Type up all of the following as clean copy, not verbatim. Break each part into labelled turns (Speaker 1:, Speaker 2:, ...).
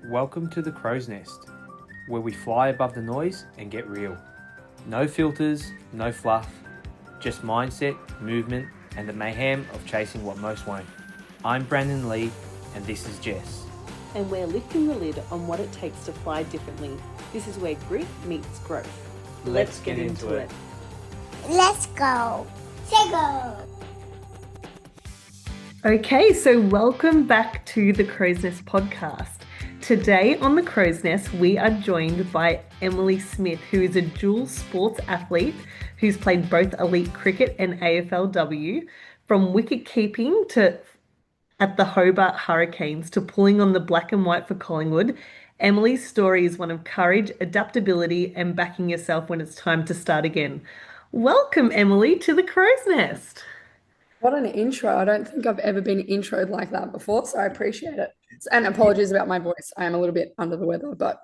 Speaker 1: Welcome to the Crow's Nest, where we fly above the noise and get real. No filters, no fluff, just mindset, movement, and the mayhem of chasing what most won't. I'm Brandon Lee, and this is Jess.
Speaker 2: And we're lifting the lid on what it takes to fly differently. This is where grit meets growth.
Speaker 1: Let's get into it.
Speaker 3: Let's go. Say go.
Speaker 2: Okay, so welcome back to the Crow's Nest podcast. Today on the Crow's Nest, we are joined by Emily Smith, who is a dual sports athlete who's played both elite cricket and AFLW, from wicket keeping to at the Hobart Hurricanes to pulling on the black and white for Collingwood. Emily's story is one of courage, adaptability, and backing yourself when it's time to start again. Welcome, Emily, to the Crow's Nest.
Speaker 4: What an intro. I don't think I've ever been introed like that before, so I appreciate it. And apologies about my voice. I am a little bit under the weather, but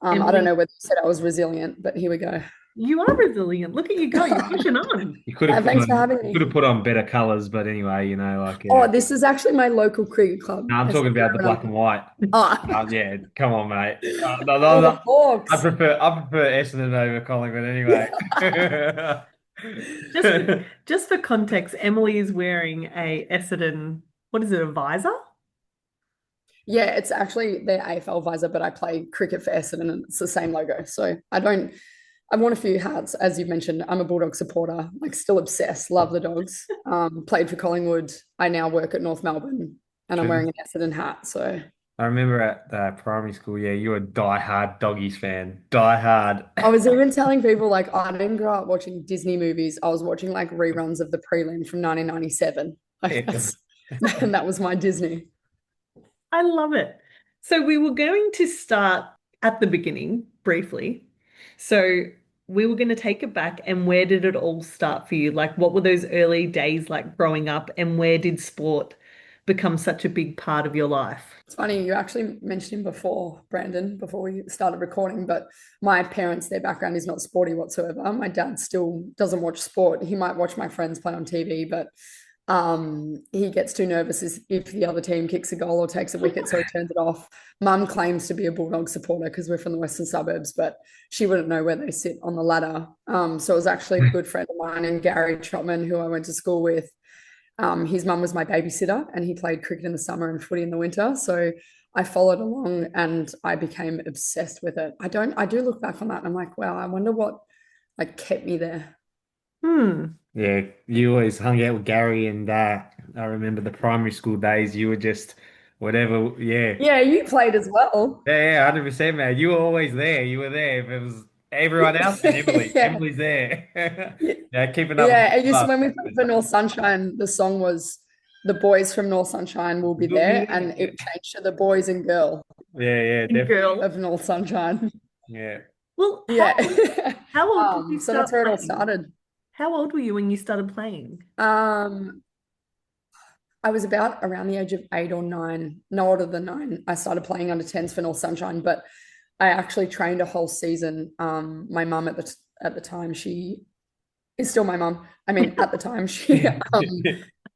Speaker 4: I don't know whether you said I was resilient, but here we go.
Speaker 2: You are resilient. Look at you go. You're pushing on.
Speaker 1: You could have
Speaker 4: Thanks for having me.
Speaker 1: could have put on better colours, but anyway, you know, like.
Speaker 4: Oh, this is actually my local cricket club.
Speaker 1: No, I'm talking about the black and white.
Speaker 4: Oh,
Speaker 1: Yeah, come on, mate.
Speaker 4: the Hawks.
Speaker 1: I prefer Essendon over Collingwood anyway.
Speaker 2: Just for context, Emily is wearing a Essendon, what is it, a visor?
Speaker 4: Yeah, it's actually their AFL visor, but I play cricket for Essendon and it's the same logo. So I've worn a few hats, as you mentioned. I'm a Bulldog supporter, like still obsessed, love the dogs. Played for Collingwood. I now work at North Melbourne and I'm wearing an Essendon hat. So
Speaker 1: I remember at primary school, yeah, you were a die-hard Doggies fan. Die-hard.
Speaker 4: I was even telling people, like, I didn't grow up watching Disney movies. I was watching like reruns of the prelim from 1997. And that was my Disney.
Speaker 2: I love it. So we were going to start at the beginning briefly. So we were going to take it back, and where did it all start for you? Like, what were those early days like growing up, and where did sport become such a big part of your life?
Speaker 4: It's funny, you actually mentioned him before, Brandon, before we started recording, but my parents, their background is not sporty whatsoever. My dad still doesn't watch sport. He might watch my friends play on TV, but he gets too nervous if the other team kicks a goal or takes a wicket, so he turns it off. Mum claims to be a Bulldog supporter because we're from the western suburbs, but she wouldn't know where they sit on the ladder. So it was actually a good friend of mine, and Gary Trotman, who I went to school with. His mum was my babysitter and he played cricket in the summer and footy in the winter. So I followed along and I became obsessed with it. I do look back on that and I'm like, wow, I wonder what like kept me there.
Speaker 1: Yeah, you always hung out with Gary, and I remember the primary school days. You were just whatever. Yeah,
Speaker 4: Yeah, you played as well.
Speaker 1: yeah, 100%, man. You were always there. You were there. If it was everyone else, and Emily,
Speaker 4: Yeah.
Speaker 1: Emily's there. Yeah, keeping up.
Speaker 4: Yeah,
Speaker 1: with
Speaker 4: and
Speaker 1: stuff.
Speaker 4: when we played for North Sunshine, the song was "The Boys from North Sunshine Will Be
Speaker 1: Will
Speaker 4: There,"
Speaker 1: Be
Speaker 4: and
Speaker 1: There.
Speaker 4: it changed to "The Boys and Girl
Speaker 1: Yeah, definitely.
Speaker 2: Girl.
Speaker 4: of North Sunshine."
Speaker 1: Yeah.
Speaker 2: Well,
Speaker 4: Yeah.
Speaker 2: how old did you
Speaker 4: So
Speaker 2: start
Speaker 4: that's where it all
Speaker 2: playing?
Speaker 4: started.
Speaker 2: How old were you when you started playing?
Speaker 4: I was about around the age of 8 or 9, no older than 9. I started playing under 10s for North Sunshine, but I actually trained a whole season. My mum at the time, she is still my mum. I mean, at the time, she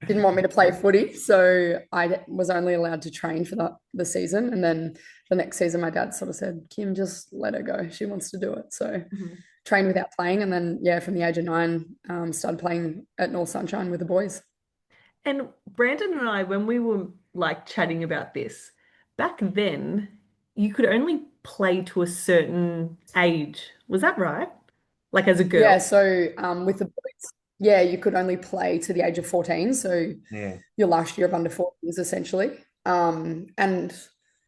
Speaker 4: didn't want me to play footy, so I was only allowed to train for the season. And then the next season, my dad sort of said, "Kim, just let her go. She wants to do it." So trained without playing, and then yeah, from the age of 9, started playing at North Sunshine with the boys.
Speaker 2: And Brandon and I, when we were like chatting about this, back then, you could only play to a certain age. Was that right? Like as a girl?
Speaker 4: Yeah, so with the boys, yeah, you could only play to the age of 14. So
Speaker 1: Yeah.
Speaker 4: your last year of under 14s essentially. And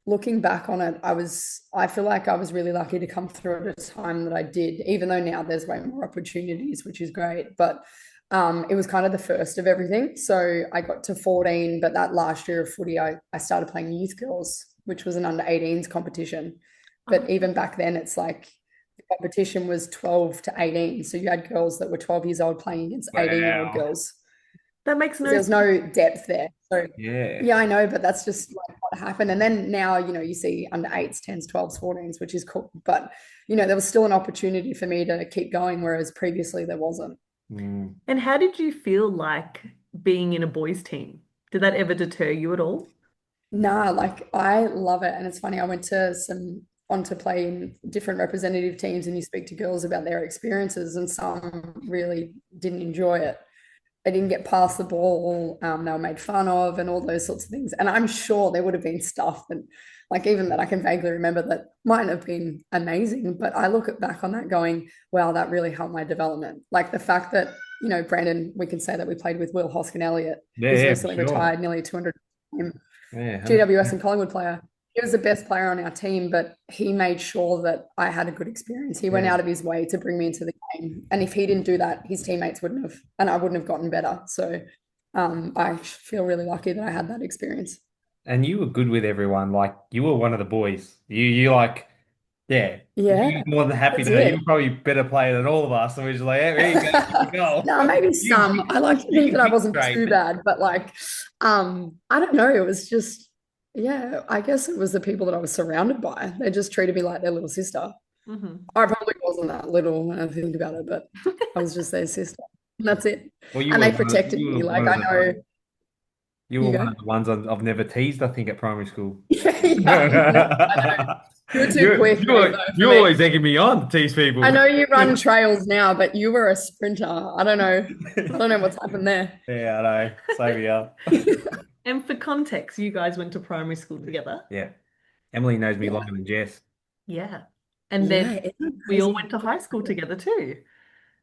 Speaker 4: looking back on it, I feel like I was really lucky to come through at a time that I did, even though now there's way more opportunities, which is great. But it was kind of the first of everything. So I got to 14, but that last year of footy, I started playing youth girls, which was an under 18s competition. But even back then, it's like the competition was 12 to 18. So you had girls that were 12 years old playing against 18-year-old
Speaker 1: Wow.
Speaker 4: girls.
Speaker 2: That makes no
Speaker 4: There was no depth there. So
Speaker 1: Yeah.
Speaker 4: yeah, I know, but that's just like what happened. And then now, you see under 8s, 10s, 12s, 14s, which is cool. But, there was still an opportunity for me to keep going, whereas previously there wasn't.
Speaker 1: Mm.
Speaker 2: And how did you feel like being in a boys' team? Did that ever deter you at all?
Speaker 4: Nah, like I love it. And it's funny, I went to on to play in different representative teams, and you speak to girls about their experiences, and some really didn't enjoy it. They didn't get past the ball. They were made fun of and all those sorts of things. And I'm sure there would have been stuff that, like, even that I can vaguely remember that might have been amazing. But I look back on that going, wow, that really helped my development. Like the fact that, Brandon, we can say that we played with Will Hoskin Elliott,
Speaker 1: Yeah,
Speaker 4: who's
Speaker 1: yeah, for
Speaker 4: recently
Speaker 1: sure.
Speaker 4: retired, nearly 200
Speaker 1: Yeah,
Speaker 4: GWS and Collingwood player. He was the best player on our team, but he made sure that I had a good experience. He went
Speaker 1: yeah.
Speaker 4: out of his way to bring me into the game. And if he didn't do that, his teammates wouldn't have, and I wouldn't have gotten better. So I feel really lucky that I had that experience.
Speaker 1: And you were good with everyone. Like you were one of the boys. You like, yeah.
Speaker 4: Yeah,
Speaker 1: You were more than happy
Speaker 4: that's
Speaker 1: to. You
Speaker 4: it.
Speaker 1: were probably a better player than all of us. So we're just like, hey, there you go, here you go.
Speaker 4: No, maybe some. I like to
Speaker 1: You
Speaker 4: think
Speaker 1: can
Speaker 4: that I
Speaker 1: kick
Speaker 4: wasn't
Speaker 1: straight.
Speaker 4: too bad, but like, I don't know. It was just, yeah, I guess it was the people that I was surrounded by. They just treated me like their little sister.
Speaker 2: Mhm.
Speaker 4: I probably wasn't that little when I think about it, but I was just their sister. And that's it.
Speaker 1: Well,
Speaker 4: And they protected me. Like I know
Speaker 1: you were
Speaker 4: you
Speaker 1: one
Speaker 4: go.
Speaker 1: of the ones I've never teased, I think, at primary school.
Speaker 4: Yeah, no, I know. You were too quick, mate, though, for
Speaker 1: You're
Speaker 4: me.
Speaker 1: always egging me on to tease
Speaker 4: I
Speaker 1: people.
Speaker 4: know you run trails now, but you were a sprinter. I don't know. I don't know what's happened there.
Speaker 1: Yeah, I know. Same here.
Speaker 2: And for context, you guys went to primary school together.
Speaker 1: Yeah. Emily knows me
Speaker 4: Yeah.
Speaker 1: longer than Jess.
Speaker 2: Yeah. And
Speaker 4: Yeah,
Speaker 2: then
Speaker 4: isn't that
Speaker 2: we all
Speaker 4: crazy?
Speaker 2: went to high school together too.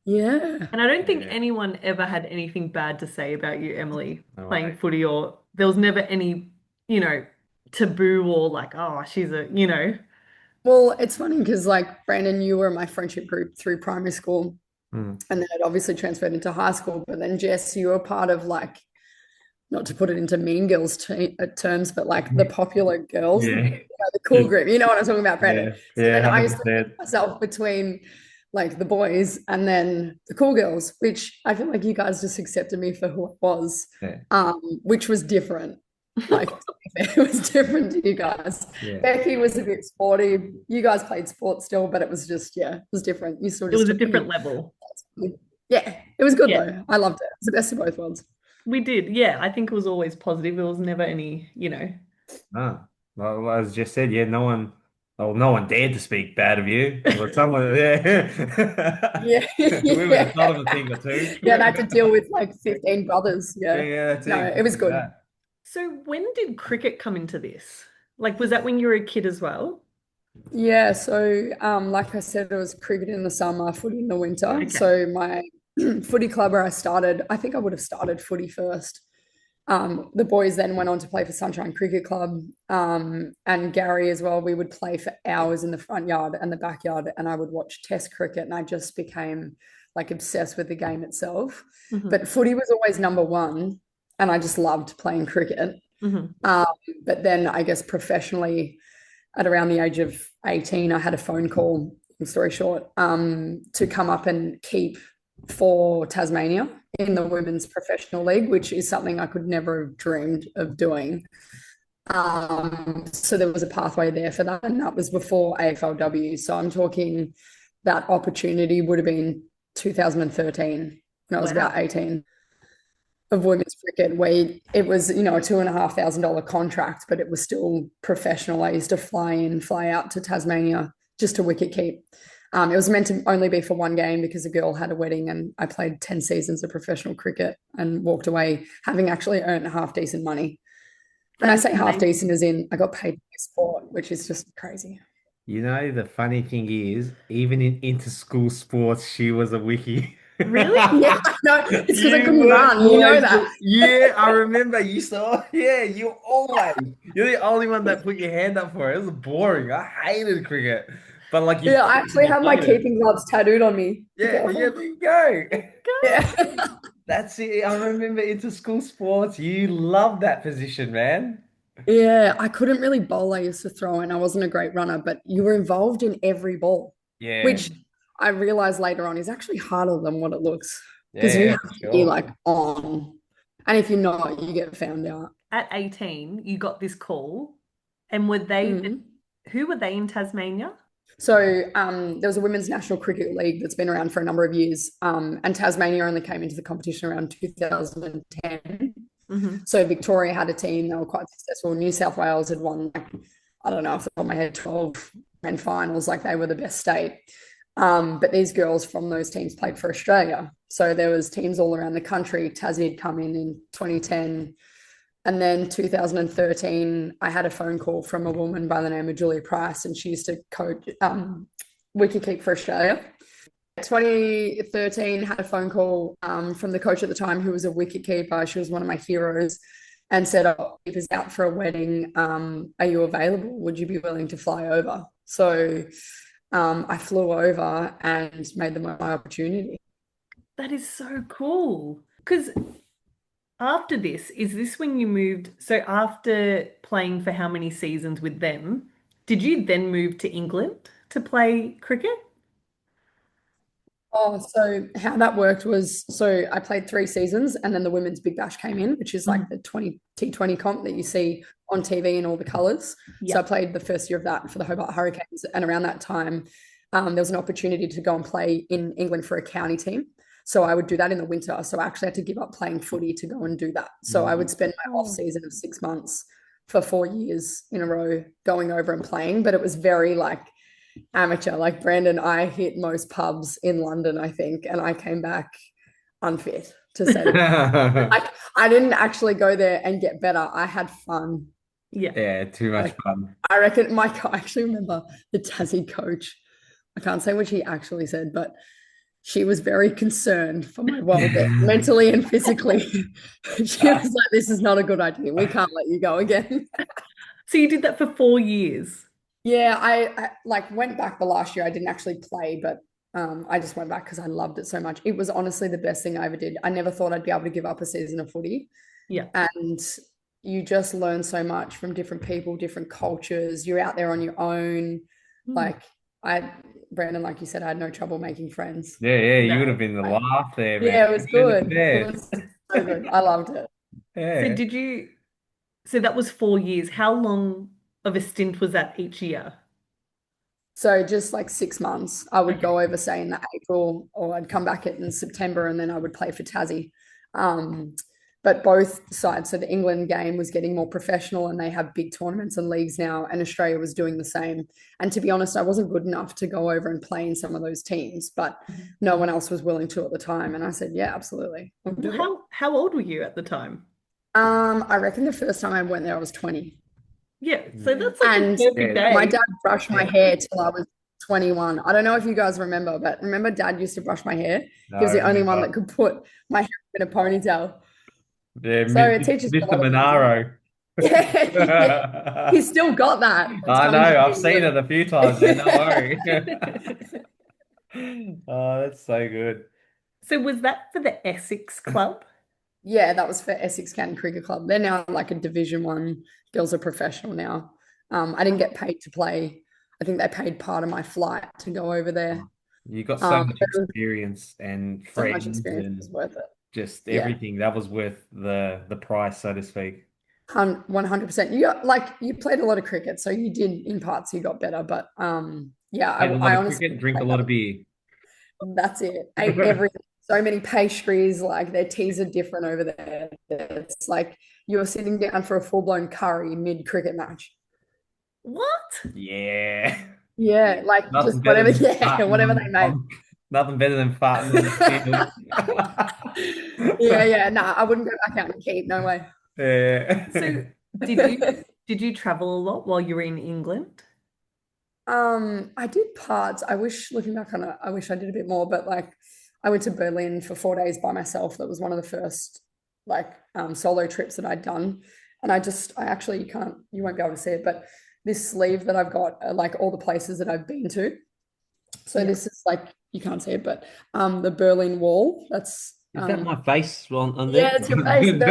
Speaker 4: Yeah.
Speaker 2: And I don't think
Speaker 1: Yeah.
Speaker 2: anyone ever had anything bad to say about you, Emily,
Speaker 1: No
Speaker 2: playing
Speaker 1: way.
Speaker 2: footy, or there was never any, you know, taboo or like, oh, she's a.
Speaker 4: Well, it's funny because like Brandon, you were my friendship group through primary school,
Speaker 1: Mm.
Speaker 4: and then it obviously transferred into high school. But then Jess, you were part of like, not to put it into mean girls terms, but like the popular girls,
Speaker 1: Yeah.
Speaker 4: the cool group. You know what I'm talking about, Brandon?
Speaker 1: Yeah.
Speaker 4: So
Speaker 1: Yeah,
Speaker 4: then I used to put
Speaker 1: 100%.
Speaker 4: myself between like the boys and then the cool girls, which I feel like you guys just accepted me for who I was,
Speaker 1: Yeah.
Speaker 4: which was different. Like it was different to you guys.
Speaker 1: Yeah.
Speaker 4: Becky was a bit sporty. You guys played sports still, but it was just, yeah, it was different. You still
Speaker 2: It
Speaker 4: just
Speaker 2: was a
Speaker 4: took me.
Speaker 2: different level.
Speaker 4: Yeah, it was good
Speaker 2: Yeah,
Speaker 4: though. I loved it. It was the best of both worlds.
Speaker 2: we did. Yeah, I think it was always positive. It was never any.
Speaker 1: Ah, well, as Jess said, yeah, no one dared to speak bad of you. But someone, yeah.
Speaker 4: Yeah,
Speaker 1: We would have
Speaker 4: yeah.
Speaker 1: thought of a thing or two.
Speaker 4: Yeah, and I had to deal with like 15 brothers.
Speaker 1: Yeah,
Speaker 4: Yeah.
Speaker 1: yeah, that's
Speaker 4: No,
Speaker 1: it.
Speaker 4: it was
Speaker 1: Exactly
Speaker 4: good.
Speaker 1: that.
Speaker 2: So when did cricket come into this? Like, was that when you were a kid as well?
Speaker 4: Yeah, so like I said, it was cricket in the summer, footy in the winter.
Speaker 2: Okay.
Speaker 4: So my footy club where I started, I think I would have started footy first. The boys then went on to play for Sunshine Cricket Club, and Gary as well. We would play for hours in the front yard and the backyard, and I would watch Test cricket, and I just became like obsessed with the game itself.
Speaker 2: Hmm.
Speaker 4: But footy was always number one, and I just loved playing cricket.
Speaker 2: Hmm.
Speaker 4: Um, but then I guess professionally, at around the age of 18, I had a phone call, long story short, to come up and keep for Tasmania in the women's professional league, which is something I could never have dreamed of doing. So there was a pathway there for that, and that was before AFLW. So I'm talking that opportunity would have been 2013 when I was about
Speaker 2: Wow.
Speaker 4: 18 of women's cricket, where it was, a $2,500 contract, but it was still professional. I used to fly in, fly out to Tasmania just to wicket keep. It was meant to only be for one game because a girl had a wedding, and I played 10 seasons of professional cricket and walked away having actually earned half decent money. And I
Speaker 2: That is
Speaker 4: say half
Speaker 2: amazing.
Speaker 4: decent as in I got paid for sport, which is just crazy.
Speaker 1: You know, the funny thing is, even in inter-school sports, she was a wiki.
Speaker 2: Really?
Speaker 4: Yeah, no, it's because I
Speaker 1: You
Speaker 4: couldn't
Speaker 1: were
Speaker 4: run. You know
Speaker 1: always,
Speaker 4: that.
Speaker 1: yeah, I remember you saw, yeah, you're the only one that put your hand up for it. It was boring. I hated cricket, but like
Speaker 4: Yeah, I actually
Speaker 1: you
Speaker 4: have my
Speaker 1: played it.
Speaker 4: keeping gloves tattooed on me. Be
Speaker 1: Yeah, yeah,
Speaker 4: careful.
Speaker 1: there you go.
Speaker 4: Yeah.
Speaker 1: That's it. I remember inter-school sports. You loved that position, man.
Speaker 4: Yeah, I couldn't really bowl. I used to throw and I wasn't a great runner, but you were involved in every ball,
Speaker 1: Yeah,
Speaker 4: which I realized later on is actually harder than what it looks because you
Speaker 1: yeah,
Speaker 4: have
Speaker 1: for
Speaker 4: to be
Speaker 1: sure.
Speaker 4: like on. And if you're not, you get found out.
Speaker 2: At 18, you got this call, and were they
Speaker 4: Mm.
Speaker 2: who were they in Tasmania?
Speaker 4: So there was a women's national cricket league that's been around for a number of years, and Tasmania only came into the competition around 2010.
Speaker 2: Mm-hmm.
Speaker 4: So Victoria had a team, they were quite successful. New South Wales had won, like, I don't know, off the top of my head, 12 grand finals, like they were the best state. But these girls from those teams played for Australia. So there was teams all around the country. Tassie had come in 2010. And then 2013, I had a phone call from a woman by the name of Julia Price, and she used to coach wicket keep for Australia. 2013, had a phone call from the coach at the time, who was a wicket keeper. She was one of my heroes, and said, "Oh, he was out for a wedding. Are you available? Would you be willing to fly over?" So I flew over and made the most of my opportunity.
Speaker 2: That is so cool. Because after this, is this when you moved? So after playing for how many seasons with them, did you then move to England to play cricket?
Speaker 4: Oh, so how that worked was, so I played 3 seasons, and then the Women's Big Bash came in, which is like the T20 comp that you see on TV in all the colours. So I played the first year of that for the Hobart Hurricanes, and around that time, there was an opportunity to go and play in England for a county team. So I would do that in the winter. So I actually had to give up playing footy to go and do that. So I would spend my off season of 6 months for 4 years in a row going over and playing, but it was very like amateur. Like Brandon, I hit most pubs in London, I think, and I came back unfit, to say that. I didn't actually go there and get better. I had fun.
Speaker 1: Yeah, too much fun.
Speaker 4: I reckon I actually remember the Tassie coach. I can't say what she actually said, but she was very concerned for my well-being, mentally and physically. She was like, "This is not a good idea. We can't let you go again."
Speaker 2: So you did that for 4 years.
Speaker 4: Yeah, I like went back the last year. I didn't actually play, but I just went back because I loved it so much. It was honestly the best thing I ever did. I never thought I'd be able to give up a season of footy.
Speaker 2: Yeah.
Speaker 4: And you just learn so much from different people, different cultures. You're out there on your own. Like Brandon, like you said, I had no trouble making friends.
Speaker 1: Yeah, you would have been the laugh there, man.
Speaker 4: Yeah, it was good. It was so good. I loved it.
Speaker 2: So so that was 4 years. How long of a stint was that each year?
Speaker 4: So just like 6 months, I would go over, say, in the April, or I'd come back in September, and then I would play for Tassie. But both sides, so the England game was getting more professional, and they have big tournaments and leagues now, and Australia was doing the same. And to be honest, I wasn't good enough to go over and play in some of those teams, but no one else was willing to at the time. And I said, yeah, absolutely.
Speaker 2: How old were you at the time?
Speaker 4: I reckon the first time I went there, I was 20.
Speaker 2: Yeah, so that's like a perfect day.
Speaker 4: My dad brushed my hair till I was 21. I don't know if you guys remember, but remember Dad used to brush my hair? He was the only one that could put my hair in a ponytail.
Speaker 1: Yeah,
Speaker 4: so it teaches
Speaker 1: Mr. Monaro.
Speaker 4: Yeah, he's still got that.
Speaker 1: I know, I've seen it a few times, man. Don't worry. Oh, that's so good.
Speaker 2: So was that for the Essex club?
Speaker 4: Yeah, that was for Essex County Cricket Club. They're now like a Division 1. Girls are professional now. I didn't get paid to play. I think they paid part of my flight to go over there.
Speaker 1: You got so much experience and friends,
Speaker 4: so much experience was worth it.
Speaker 1: Just everything that was worth the price, so to speak.
Speaker 4: 100%. You played a lot of cricket, so you did in parts. You got better, but I honestly
Speaker 1: drink a lot of beer.
Speaker 4: That's it. Ate everything. So many pastries. Like their teas are different over there. It's like you're sitting down for a full-blown curry mid-cricket match.
Speaker 2: What?
Speaker 1: Yeah.
Speaker 4: Yeah, like
Speaker 1: Nothing
Speaker 4: just whatever. Yeah, whatever they make.
Speaker 1: Nothing better than farting.
Speaker 4: Yeah. Nah, I wouldn't go back out and keep. No way.
Speaker 1: Yeah.
Speaker 2: So did you travel a lot while you were in England?
Speaker 4: I did parts. Looking back on it, I wish I did a bit more, but like I went to Berlin for 4 days by myself. That was one of the first solo trips that I'd done. And I actually you won't be able to see it, but this sleeve that I've got are like all the places that I've been to. So this is like, you can't see it, but the Berlin Wall, that's
Speaker 1: is that my face on there?
Speaker 4: Yeah, it's your face.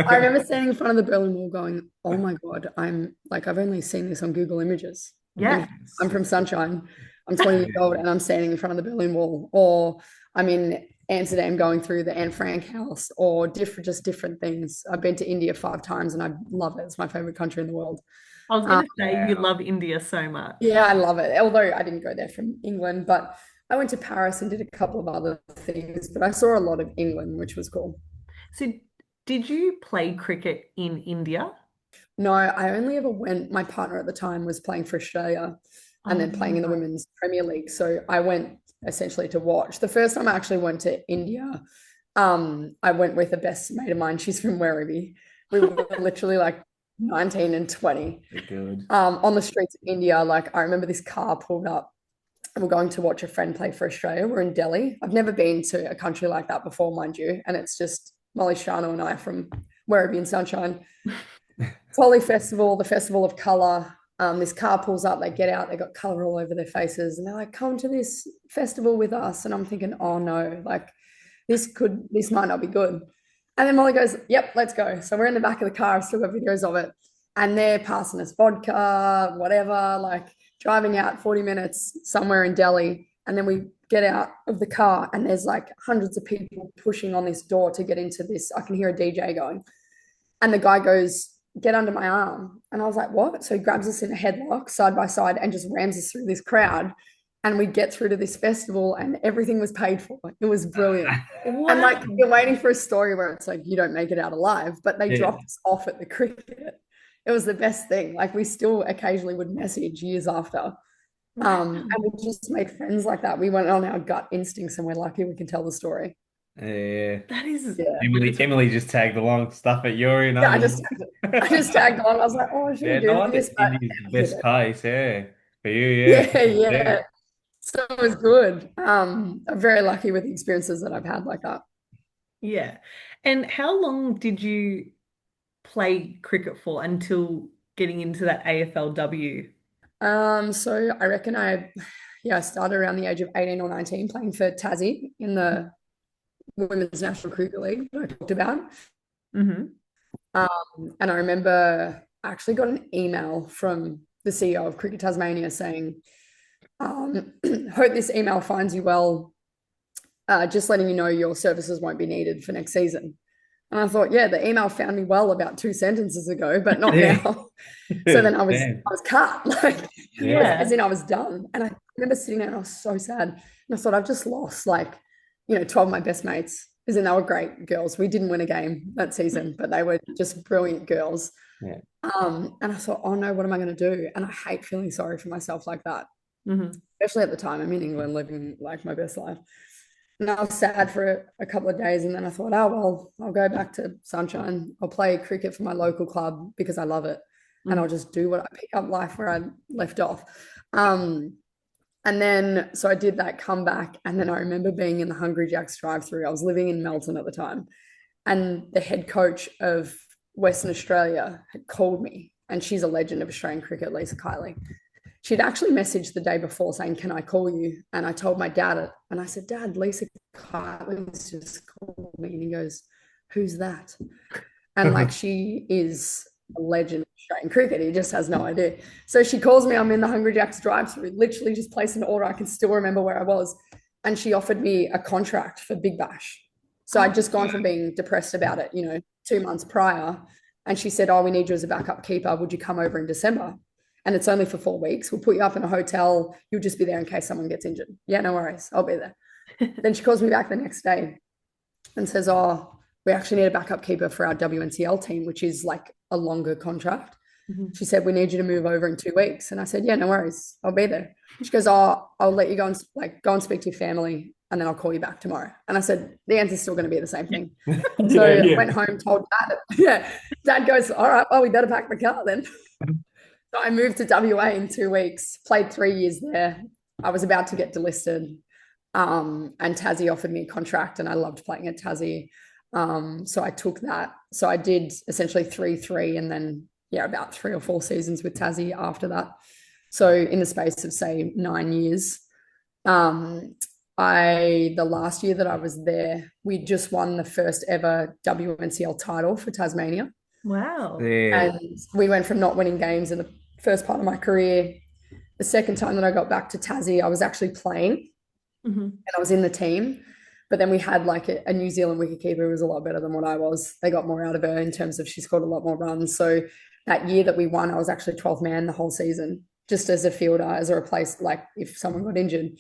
Speaker 4: I remember standing in front of the Berlin Wall going, oh my God, I've only seen this on Google Images.
Speaker 2: Yeah.
Speaker 4: I'm from Sunshine. I'm 20 years old and I'm standing in front of the Berlin Wall. Or I'm in Amsterdam going through the Anne Frank house, or different things. I've been to India 5 times and I love it. It's my favorite country in the world.
Speaker 2: I was going to say you love India so much.
Speaker 4: Yeah, I love it. Although I didn't go there from England, but I went to Paris and did a couple of other things, but I saw a lot of England, which was cool.
Speaker 2: So Did you play cricket in India?
Speaker 4: No, I only ever went, my partner at the time was playing for Australia and then playing in the
Speaker 2: Oh,
Speaker 4: Women's Premier League. So I went essentially to watch. The first time I actually went to India, I went with a best mate of mine. She's from Werribee. We were literally like 19 and 20.
Speaker 1: Good.
Speaker 4: On the streets of India. Like I remember this car pulled up and we're going to watch a friend play for Australia. We're in Delhi. I've never been to a country like that before, mind you. And it's just Molly Shano and I from Werribee and Sunshine. Holi Festival, the Festival of Colour. This car pulls up, they get out, they got colour all over their faces, and they're like, come to this festival with us. And I'm thinking, oh no, like this might not be good. And then Molly goes, yep, let's go. So we're in the back of the car, I've still got videos of it. And they're passing us vodka, whatever, like driving out 40 minutes somewhere in Delhi. And then we get out of the car and there's like hundreds of people pushing on this door to get into this. I can hear a DJ going. And the guy goes, get under my arm. And I was like, what? So he grabs us in a headlock side by side and just rams us through this crowd. And we get through to this festival and everything was paid for. It was brilliant.
Speaker 2: wow.
Speaker 4: And like you're waiting for a story where it's like you don't make it out alive, but they dropped us off at the cricket. It was the best thing. Like we still occasionally would message years after. And we just made friends like that. We went on our gut instincts and we're lucky we can tell the story.
Speaker 1: Yeah.
Speaker 2: That is
Speaker 1: Emily just tagged along stuff at your, you know.
Speaker 4: Yeah, I just tagged on. I was like, oh, I should do this.
Speaker 1: India's the best case, yeah. For you,
Speaker 4: Yeah. So it was good. I'm very lucky with the experiences that I've had like that.
Speaker 2: Yeah. And how long did you play cricket for until getting into that AFLW?
Speaker 4: So I reckon I started around the age of 18 or 19 playing for Tassie in the Women's National Cricket League that I talked about.
Speaker 2: Mm-hmm.
Speaker 4: And I remember I actually got an email from the CEO of Cricket Tasmania saying, hope this email finds you well. Just letting you know your services won't be needed for next season. And I thought, yeah, the email found me well about 2 sentences ago, but not now. So then I was cut, like, as in I was done. And I remember sitting there and I was so sad. And I thought, I've just lost 12 of my best mates, as in they were great girls. We didn't win a game that season, but they were just brilliant girls.
Speaker 1: Yeah.
Speaker 4: And I thought, oh no, what am I going to do? And I hate feeling sorry for myself like that, especially at the time. I'm in England living like my best life. And I was sad for a couple of days. And then I thought, oh, well, I'll go back to Sunshine. I'll play cricket for my local club because I love it. And I'll just do what I pick up life where I left off. And then, so I did that comeback. And then I remember being in the Hungry Jack's drive-through. I was living in Melton at the time. And the head coach of Western Australia had called me. And she's a legend of Australian cricket, Lisa Kiley. She'd actually messaged the day before saying, can I call you? And I told my dad it. And I said, Dad, Lisa Kiley's just called me. And he goes, who's that? And like, she is a legend of Australian cricket. He just has no idea. So she calls me. I'm in the Hungry Jack's drive-through, literally just placed an order. I can still remember where I was. And she offered me a contract for Big Bash. So I'd just gone from being depressed about it, 2 months prior. And she said, oh, we need you as a backup keeper. Would you come over in December? And it's only for 4 weeks. We'll put you up in a hotel. You'll just be there in case someone gets injured. Yeah, no worries. I'll be there. Then she calls me back the next day and says, oh, we actually need a backup keeper for our WNCL team, which is like a longer contract. She said, we need you to move over in 2 weeks. And I said, yeah, no worries. I'll be there. She goes, oh, I'll let you go and speak to your family and then I'll call you back tomorrow. And I said, the answer's still going to be the same thing. So I went home, told Dad. Dad goes, all right, well, we better pack the car then. So I moved to WA in 2 weeks, played 3 years there. I was about to get delisted. And Tassie offered me a contract and I loved playing at Tassie. So I took that. So I did essentially 3 and then, about 3 or 4 seasons with Tassie after that. So in the space of say 9 years, the last year that I was there, we just won the first ever WNCL title for Tasmania.
Speaker 2: Wow.
Speaker 1: Yeah.
Speaker 4: And we went from not winning games in the first part of my career. The second time that I got back to Tassie, I was actually playing and I was in the team. But then we had like a New Zealand wicketkeeper who was a lot better than what I was. They got more out of her in terms of she scored a lot more runs. So that year that we won, I was actually 12th man the whole season, just as a fielder, as a replace, like if someone got injured.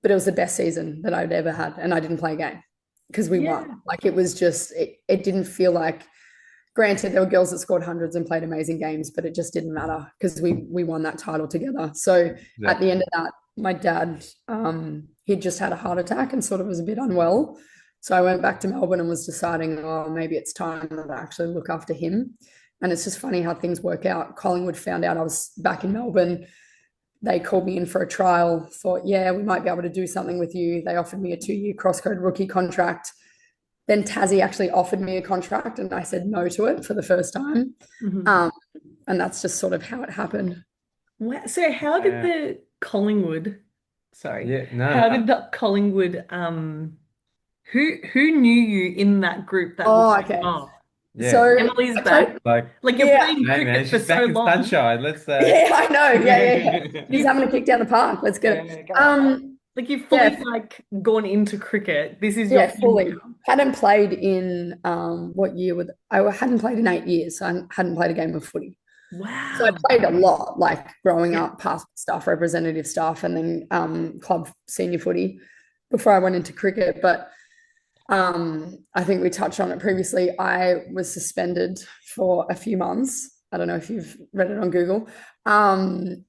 Speaker 4: But it was the best season that I'd ever had and I didn't play a game. because we
Speaker 2: Yeah.
Speaker 4: won. Like it was just, it didn't feel like, granted, there were girls that scored hundreds and played amazing games, but it just didn't matter because we won that title together. So at the end of that, my dad, he'd just had a heart attack and sort of was a bit unwell. So I went back to Melbourne and was deciding, oh, maybe it's time that I actually look after him. And it's just funny how things work out. Collingwood found out I was back in Melbourne. They called me in for a trial, thought, yeah, we might be able to do something with you. They offered me a 2-year cross-code rookie contract. Then Tassie actually offered me a contract and I said no to it for the first time.
Speaker 2: Mhm.
Speaker 4: And that's just sort of how it happened.
Speaker 2: Wow. So how did the Collingwood, sorry,
Speaker 1: Yeah, no.
Speaker 2: how did the Collingwood, who knew you in that group that was like,
Speaker 4: Okay.
Speaker 2: oh,
Speaker 1: Yeah.
Speaker 4: So
Speaker 2: Emily's
Speaker 4: I
Speaker 2: back?
Speaker 1: Like,
Speaker 2: Like you're
Speaker 4: Yeah.
Speaker 2: playing
Speaker 1: hey man,
Speaker 2: cricket for
Speaker 1: she's back
Speaker 2: so
Speaker 1: in
Speaker 2: long.
Speaker 1: sunshine. Let's
Speaker 4: yeah, I know. Yeah. He's having a kick down the park. Let's get it.
Speaker 2: Like you've fully
Speaker 4: Yeah.
Speaker 2: like gone into cricket. This is your
Speaker 4: Yeah, fully.
Speaker 2: income.
Speaker 4: Hadn't played in what year with I hadn't played in 8 years, so I hadn't played a game of footy.
Speaker 2: Wow.
Speaker 4: So I played a lot, like growing
Speaker 2: Yeah.
Speaker 4: up, past stuff, representative stuff, and then club senior footy before I went into cricket. But I think we touched on it previously. I was suspended for a few months. I don't know if you've read it on Google. And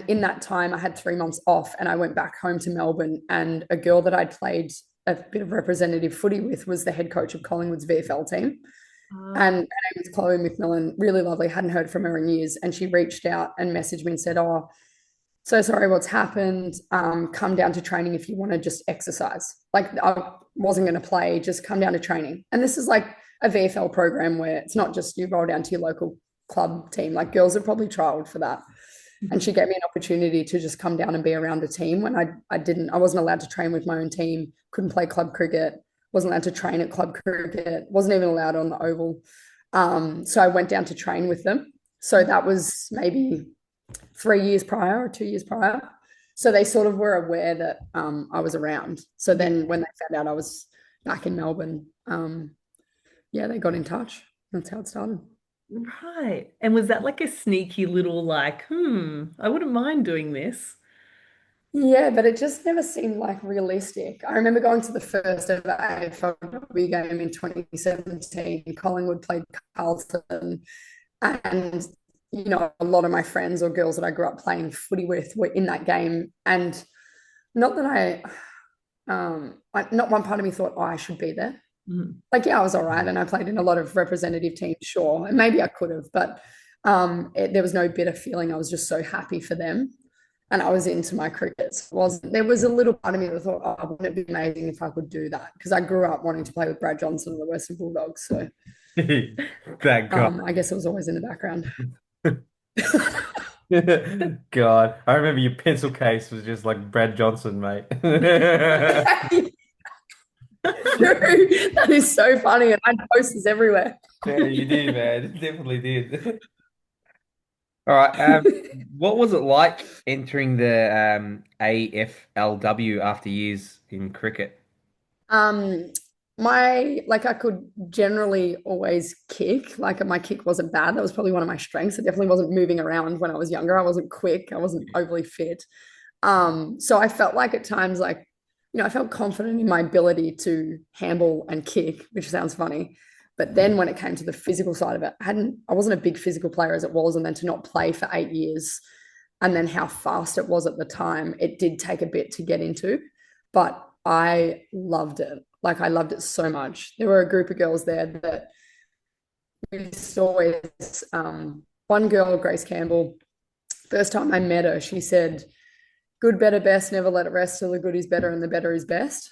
Speaker 4: in that time, I had 3 months off and I went back home to Melbourne. And a girl that I'd played a bit of representative footy with was the head coach of Collingwood's VFL team. And her name was Chloe McMillan, really lovely. Hadn't heard from her in years. And she reached out and messaged me and said, oh, so sorry what's happened. Come down to training if you want to just exercise. Like I wasn't going to play, just come down to training. And this is like a VFL program where it's not just you roll down to your local club team. Like girls have probably trialed for that. And she gave me an opportunity to just come down and be around the team when I wasn't allowed to train with my own team, couldn't play club cricket, wasn't allowed to train at club cricket, wasn't even allowed on the oval. So I went down to train with them. So that was maybe 3 years prior or 2 years prior. So they sort of were aware that I was around. So then when they found out I was back in Melbourne, yeah, they got in touch. That's how it started.
Speaker 2: Right. And was that like a sneaky little like, I wouldn't mind doing this?
Speaker 4: Yeah, but it just never seemed like realistic. I remember going to the first ever AFLW game in 2017. Collingwood played Carlton, and a lot of my friends or girls that I grew up playing footy with were in that game. And not that not one part of me thought, oh, I should be there. Like, yeah, I was all right, and I played in a lot of representative teams, sure, and maybe I could have, but there was no bitter feeling. I was just so happy for them. And I was into my cricket. There was a little part of me that thought, oh, wouldn't it be amazing if I could do that? Because I grew up wanting to play with Brad Johnson and the Western Bulldogs. So
Speaker 1: Thank God.
Speaker 4: I guess it was always in the background.
Speaker 1: God, I remember your pencil case was just like Brad Johnson, mate.
Speaker 4: True. That is so funny. And I had posters everywhere.
Speaker 1: Yeah, you did, man. You definitely did. All right. What was it like entering the AFLW after years in cricket?
Speaker 4: I could generally always kick. Like my kick wasn't bad. That was probably one of my strengths. It definitely wasn't moving around when I was younger. I wasn't quick. I wasn't overly fit. So I felt like at times I felt confident in my ability to handle and kick, which sounds funny. But then when it came to the physical side of it, I wasn't a big physical player as it was. And then to not play for 8 years and then how fast it was at the time, it did take a bit to get into, but I loved it. Like I loved it so much. There were a group of girls there that we saw always, one girl, Grace Campbell, first time I met her, she said, good, better, best, never let it rest till the good is better and the better is best.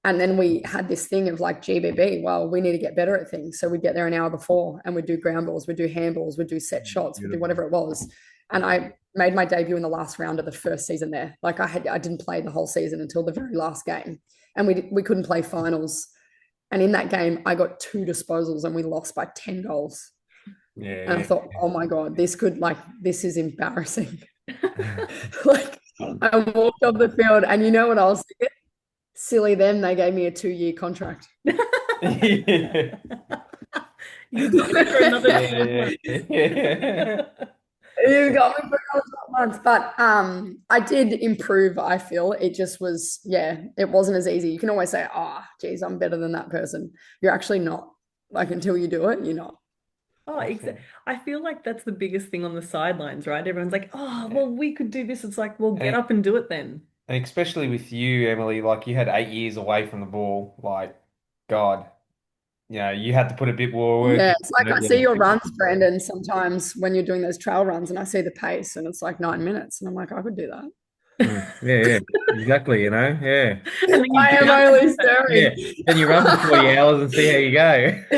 Speaker 4: And then we had this thing of like GBB, well, we need to get better at things. So we'd get there an hour before and we'd do ground balls, we'd do handballs, we'd do set shots, we'd do whatever it was. And I made my debut in the last round of the first season there. Like I didn't play the whole season until the very last game. And we couldn't play finals. And in that game, I got 2 disposals and we lost by 10 goals.
Speaker 1: Yeah.
Speaker 4: And I thought, oh my God, this is embarrassing. Like I walked off the field and you know what I was thinking? Silly them, they gave me a 2-year contract.
Speaker 2: You got me for another
Speaker 1: Yeah.
Speaker 4: You got me for another once, but I did improve. I feel it just was, yeah, it wasn't as easy. You can always say, "Oh, geez, I'm better than that person." You're actually not. Like until you do it, you're not.
Speaker 2: Oh, I feel like that's the biggest thing on the sidelines, right? Everyone's like, oh,
Speaker 1: Yeah.
Speaker 2: well, we could do this. It's like, well, get
Speaker 1: And,
Speaker 2: up and do it then.
Speaker 1: and especially with you, Emily, like you had 8 years away from the ball. Like, God, you had to put a bit more work
Speaker 4: Yeah, it's like
Speaker 1: into
Speaker 4: I
Speaker 1: it.
Speaker 4: see your runs,
Speaker 1: Yeah.
Speaker 4: Brandon, sometimes when you're doing those trail runs, and I see the pace, and it's like 9 minutes, and I'm like, I could do that.
Speaker 1: Yeah, exactly, yeah.
Speaker 2: And then you
Speaker 4: I
Speaker 2: do
Speaker 4: am only stirring.
Speaker 1: Yeah. Then you run for 40 hours and see how you go.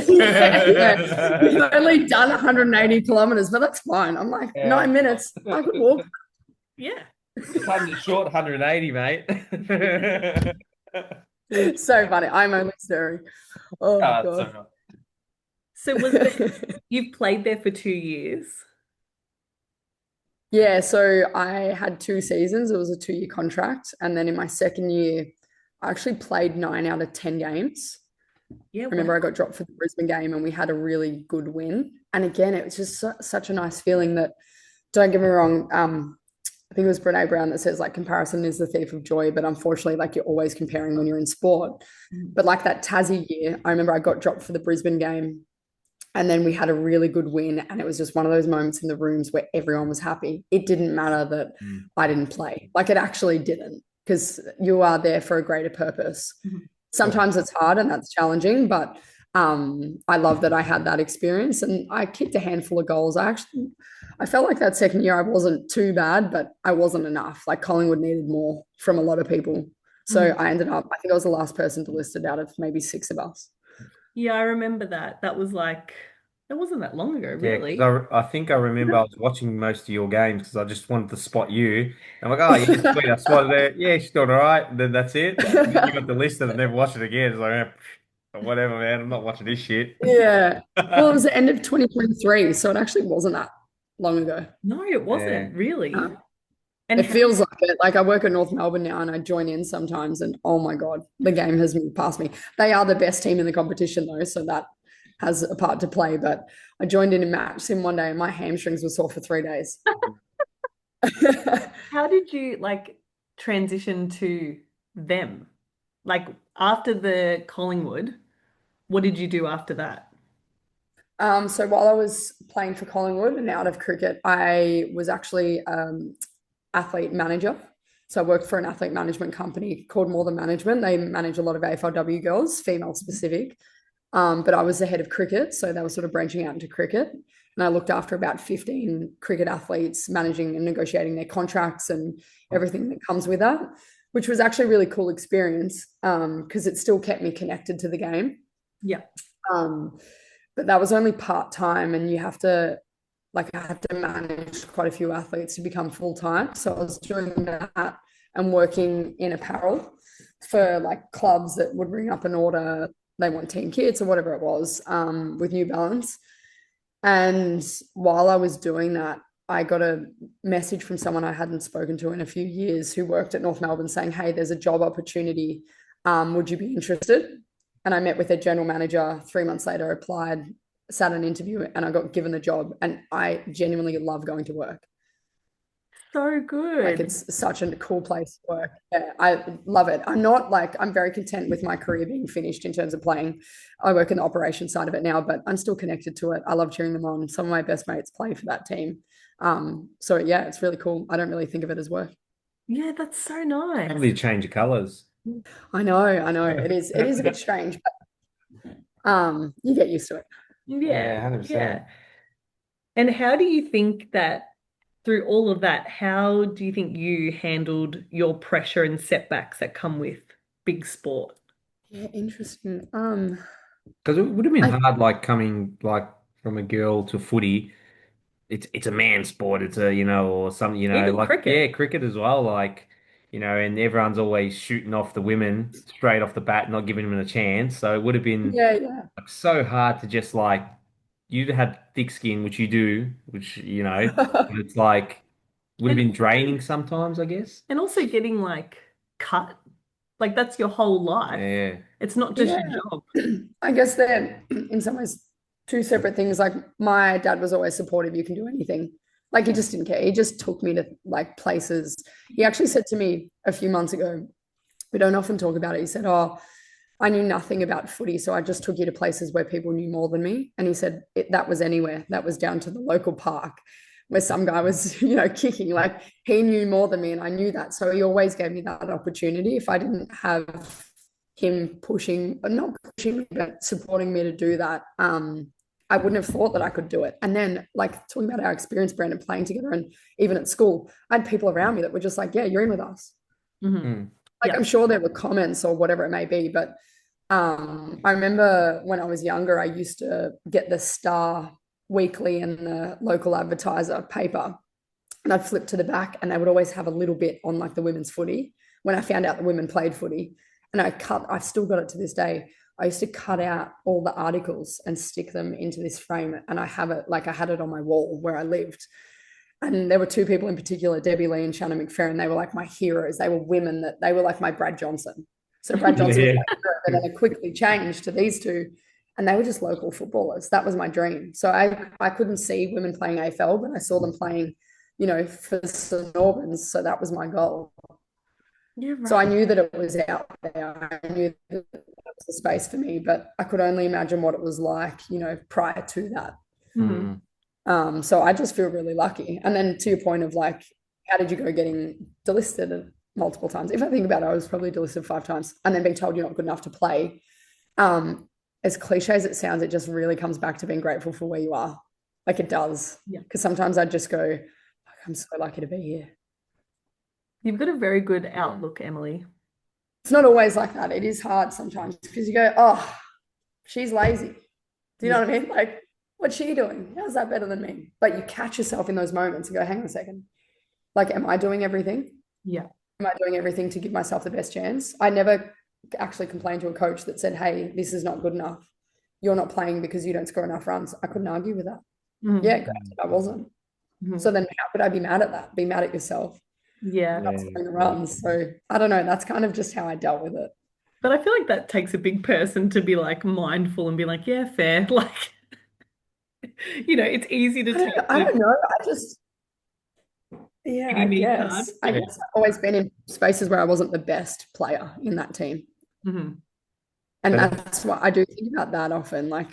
Speaker 4: Yeah. We've only done 180 kilometers, but that's fine. I'm like,
Speaker 1: Yeah.
Speaker 4: 9 minutes, I could walk.
Speaker 2: Yeah.
Speaker 1: Short 180, mate.
Speaker 4: So funny. I'm only stirring. Oh,
Speaker 1: It's
Speaker 4: God.
Speaker 1: all
Speaker 2: So was it, you've played there for 2 years?
Speaker 4: Yeah, so I had 2 seasons. It was a 2-year contract. And then in my second year, I actually played 9 out of 10 games.
Speaker 2: Yeah.
Speaker 4: I remember
Speaker 2: Wow.
Speaker 4: I got dropped for the Brisbane game and we had a really good win. And again, it was just such a nice feeling that, don't get me wrong, I think it was Brene Brown that says like comparison is the thief of joy, but unfortunately, like you're always comparing when you're in sport. But like that Tassie year, I remember I got dropped for the Brisbane game and then we had a really good win. And it was just one of those moments in the rooms where everyone was happy. It didn't matter that I didn't play. Like it actually didn't, because you are there for a greater purpose. Sometimes it's hard and that's challenging, but I love that I had that experience and I kicked a handful of goals. I felt like that second year I wasn't too bad, but I wasn't enough. Like Collingwood needed more from a lot of people. So I ended up, I think I was the last person to list it out of maybe 6 of us.
Speaker 2: Yeah, I remember that. That was like, that wasn't that long ago,
Speaker 1: Yeah,
Speaker 2: really.
Speaker 1: because I think I remember I was watching most of your games because I just wanted to spot you. I'm like, oh, yeah, sweet, I spotted her. Yeah, she's doing all right. And then that's it. And then you got the list and I never watched it again. It's like, whatever, man. I'm not watching this shit.
Speaker 4: Yeah. Well, it was the end of 2023, so it actually wasn't that long ago.
Speaker 2: No, it wasn't really. And
Speaker 4: It feels like it. Like I work at North Melbourne now and I join in sometimes and oh my God, the game has moved past me. They are the best team in the competition though, so that has a part to play. But I joined in a match sim one day and my hamstrings were sore for 3 days.
Speaker 2: how did you like transition to them? Like after the Collingwood, what did you do after that?
Speaker 4: So while I was playing for Collingwood and out of cricket, I was actually athlete manager. So I worked for an athlete management company called More Than Management. They manage a lot of AFLW girls, female specific. But I was the head of cricket. So they were sort of branching out into cricket. And I looked after about 15 cricket athletes, managing and negotiating their contracts and everything that comes with that, which was actually a really cool experience because it still kept me connected to the game.
Speaker 2: Yeah.
Speaker 4: But that was only part-time and you have to, like I had to manage quite a few athletes to become full-time. So I was doing that and working in apparel for like clubs that would ring up an order. They want team kits or whatever it was with New Balance. And while I was doing that, I got a message from someone I hadn't spoken to in a few years who worked at North Melbourne saying, hey, there's a job opportunity. Would you be interested? And I met with their general manager 3 months later, applied, sat an interview, and I got given the job. And I genuinely love going to work.
Speaker 2: So good.
Speaker 4: Like it's such a cool place to work. Yeah, I love it. I'm very content with my career being finished in terms of playing. I work in the operations side of it now, but I'm still connected to it. I love cheering them on. Some of my best mates play for that team. So yeah, it's really cool. I don't really think of it as work.
Speaker 2: Yeah, that's so nice.
Speaker 1: Probably change of colours.
Speaker 4: I know. It is a bit strange, but you get used to it.
Speaker 2: Yeah,
Speaker 1: 100%.
Speaker 2: yeah. And how do you think that through all of that, how do you think you handled your pressure and setbacks that come with big sport?
Speaker 4: Yeah, interesting.
Speaker 1: Because it would have been hard, like coming like from a girl to footy. It's a man sport. It's a or some
Speaker 2: Even
Speaker 1: like
Speaker 2: cricket.
Speaker 1: cricket as well. Like and everyone's always shooting off the women straight off the bat, not giving them a chance. So it would have been
Speaker 4: Yeah.
Speaker 1: like so hard to just like you had thick skin, which you do, which but it's like would have been draining sometimes, I guess.
Speaker 2: And also getting like cut. Like that's your whole life.
Speaker 1: Yeah.
Speaker 2: It's not just
Speaker 4: Yeah.
Speaker 2: your job.
Speaker 4: I guess they're in some ways two separate things. Like my dad was always supportive. You can do anything. Like he just didn't care. He just took me to like places. He actually said to me a few months ago, we don't often talk about it. He said, "Oh, I knew nothing about footy, so I just took you to places where people knew more than me." And he said that was anywhere. That was down to the local park where some guy was, kicking. Like he knew more than me, and I knew that. So he always gave me that opportunity. If I didn't have him not pushing me, but supporting me to do that, I wouldn't have thought that I could do it. And then, like talking about our experience, Brandon, playing together, and even at school, I had people around me that were just like, "Yeah, you're in with us."
Speaker 2: Mm-hmm.
Speaker 4: Like I'm sure there were comments or whatever it may be, but I remember when I was younger, I used to get the Star Weekly and the local advertiser paper, and I'd flip to the back, and they would always have a little bit on like the women's footy. When I found out the women played footy, and I've still got it to this day. I used to cut out all the articles and stick them into this frame, and I have it like I had it on my wall where I lived. And there were two people in particular, Debbie Lee and Shannon McFerrin. They were like my heroes. They were women they were like my Brad Johnson. So Brad Johnson was my hero, but then it quickly changed to these two, and they were just local footballers. That was my dream. So I couldn't see women playing AFL, but I saw them playing, for St Albans. So that was my goal.
Speaker 2: Yeah, right.
Speaker 4: So I knew that it was out there. I knew that was the space for me, but I could only imagine what it was like, prior to that.
Speaker 2: Mm-hmm.
Speaker 4: So I just feel really lucky. And then to your point of like, how did you go getting delisted multiple times? If I think about it, I was probably delisted 5 times and then being told you're not good enough to play. As cliche as it sounds, it just really comes back to being grateful for where you are. Like it does.
Speaker 2: Yeah.
Speaker 4: Because sometimes I just go, I'm so lucky to be here.
Speaker 2: You've got a very good outlook, Emily.
Speaker 4: It's not always like that. It is hard sometimes because you go, oh, she's lazy. Do you know what I mean? Like, what's she doing? How's that better than me? But you catch yourself in those moments and go, hang on a second. Like, am I doing everything?
Speaker 2: Yeah.
Speaker 4: Am I doing everything to give myself the best chance? I never actually complained to a coach that said, hey, this is not good enough. You're not playing because you don't score enough runs. I couldn't argue with that.
Speaker 2: Mm-hmm.
Speaker 4: Yeah, granted, I wasn't. Mm-hmm. So then how could I be mad at that? Be mad at yourself.
Speaker 2: Yeah.
Speaker 4: Not scoring the runs. So I don't know. That's kind of just how I dealt with it.
Speaker 2: But I feel like that takes a big person to be like mindful and be like, yeah, fair. Like, it's easy to take.
Speaker 4: I don't know. I guess I've always been in spaces where I wasn't the best player in that team.
Speaker 2: Mm-hmm.
Speaker 4: And that's what I do think about that often. Like,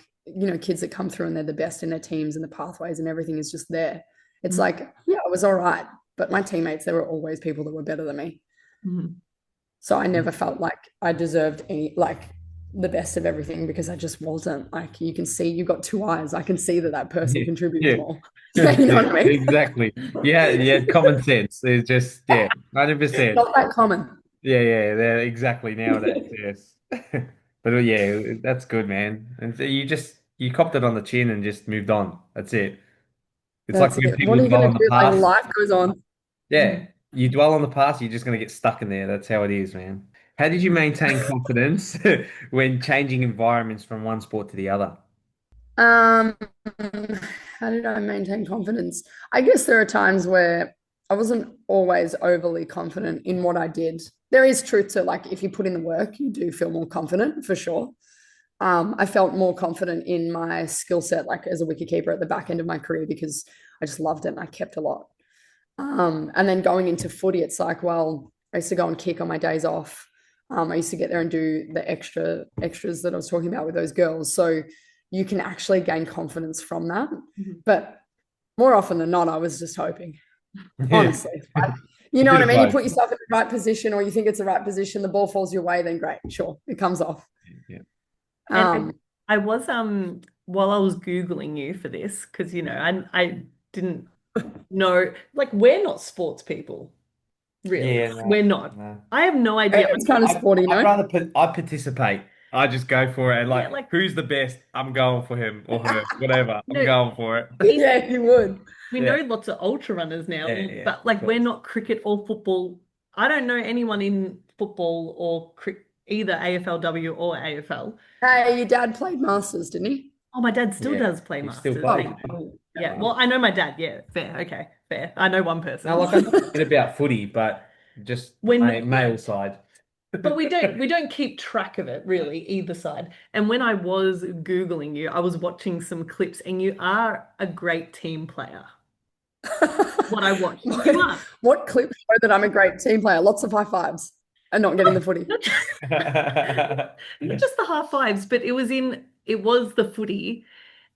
Speaker 4: kids that come through and they're the best in their teams and the pathways and everything is just there. It's like, yeah, I was all right. But my teammates, there were always people that were better than me.
Speaker 2: Mm-hmm.
Speaker 4: So I never felt like I deserved the best of everything because I just wasn't. Like you can see, you've got 2 eyes. I can see that person contributes more. You know what I mean?
Speaker 1: Exactly. Yeah. Common sense. It's just 100%.
Speaker 4: Not that common.
Speaker 1: Yeah. They're exactly nowadays. Yes. But yeah, that's good, man. And so you copped it on the chin and just moved on. That's it. It's like when people
Speaker 4: what are you
Speaker 1: dwell
Speaker 4: going
Speaker 1: on
Speaker 4: to
Speaker 1: the
Speaker 4: do? Like
Speaker 1: past.
Speaker 4: life goes on.
Speaker 1: Yeah, you dwell on the past, you're just going to get stuck in there. That's how it is, man. How did you maintain confidence when changing environments from one sport to the other?
Speaker 4: How did I maintain confidence? I guess there are times where I wasn't always overly confident in what I did. There is truth to like if you put in the work, you do feel more confident for sure. I felt more confident in my skill set, like as a wicketkeeper at the back end of my career because I just loved it and I kept a lot. And then going into footy, it's like, well, I used to go and kick on my days off. I used to get there and do the extras that I was talking about with those girls. So you can actually gain confidence from that. Mm-hmm. But more often than not, I was just hoping, honestly. You know what I mean? You put yourself in the right position or you think it's the right position, the ball falls your way, then great, sure, it comes off.
Speaker 1: Yeah.
Speaker 2: And I was while I was Googling you for this, because I didn't know, like we're not sports people. Really.
Speaker 1: Yeah, no,
Speaker 2: we're not.
Speaker 1: no.
Speaker 2: I have no idea.
Speaker 4: It's kind of sporty,
Speaker 1: I participate. I just go for it. And who's the best? I'm going for him or her, whatever. I'm going for it.
Speaker 4: Yeah, you would.
Speaker 2: We know lots of ultra runners now, but we're not cricket or football. I don't know anyone in football or either AFLW or AFL.
Speaker 4: Hey, your dad played Masters, didn't he?
Speaker 2: Oh, my dad still does play Masters.
Speaker 1: Still plays.
Speaker 2: Yeah, well, I know my dad. Yeah, fair. Okay, fair. I know one person.
Speaker 1: No, I know a bit about footy, but just male side.
Speaker 2: But we don't keep track of it really, either side. And when I was Googling you, I was watching some clips and you are a great team player. What I watched. You
Speaker 4: What,
Speaker 2: are.
Speaker 4: what clips show that I'm a great team player? Lots of high fives and not getting the footy.
Speaker 2: Not just the half fives, but it was the footy,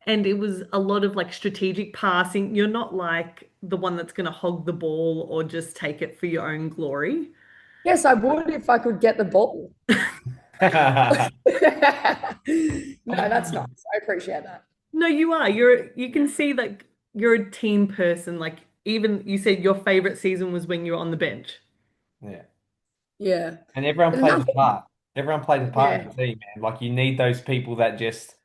Speaker 2: and it was a lot of like strategic passing. You're not like the one that's going to hog the ball or just take it for your own glory.
Speaker 4: Yes, I would if I could get the ball. No, that's nice. I appreciate that.
Speaker 2: No, you are. You can see that you're a team person. Like even you said your favorite season was when you were on the bench.
Speaker 1: Yeah.
Speaker 4: Yeah.
Speaker 1: And everyone
Speaker 4: But
Speaker 1: plays a
Speaker 4: nothing.
Speaker 1: part. Everyone plays a part in
Speaker 4: Yeah.
Speaker 1: the team, man. Like you need those people that just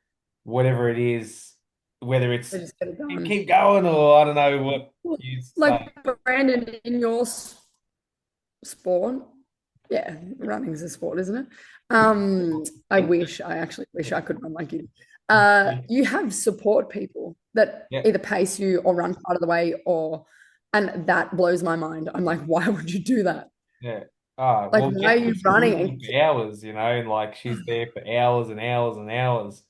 Speaker 1: whatever it is, whether it's
Speaker 4: They just get it done.
Speaker 1: keep going or I don't know what you say.
Speaker 4: Like Brandon, in your sport, yeah, running's a sport, isn't it? I actually wish I could run like you. You have support people that
Speaker 1: Yeah.
Speaker 4: either pace you or run part of the way, and that blows my mind. I'm like, why would you do that?
Speaker 1: Yeah. Oh,
Speaker 4: Like,
Speaker 1: well,
Speaker 4: why are you
Speaker 1: Jessica's
Speaker 4: running?
Speaker 1: for hours, and like she's there for hours and hours and hours.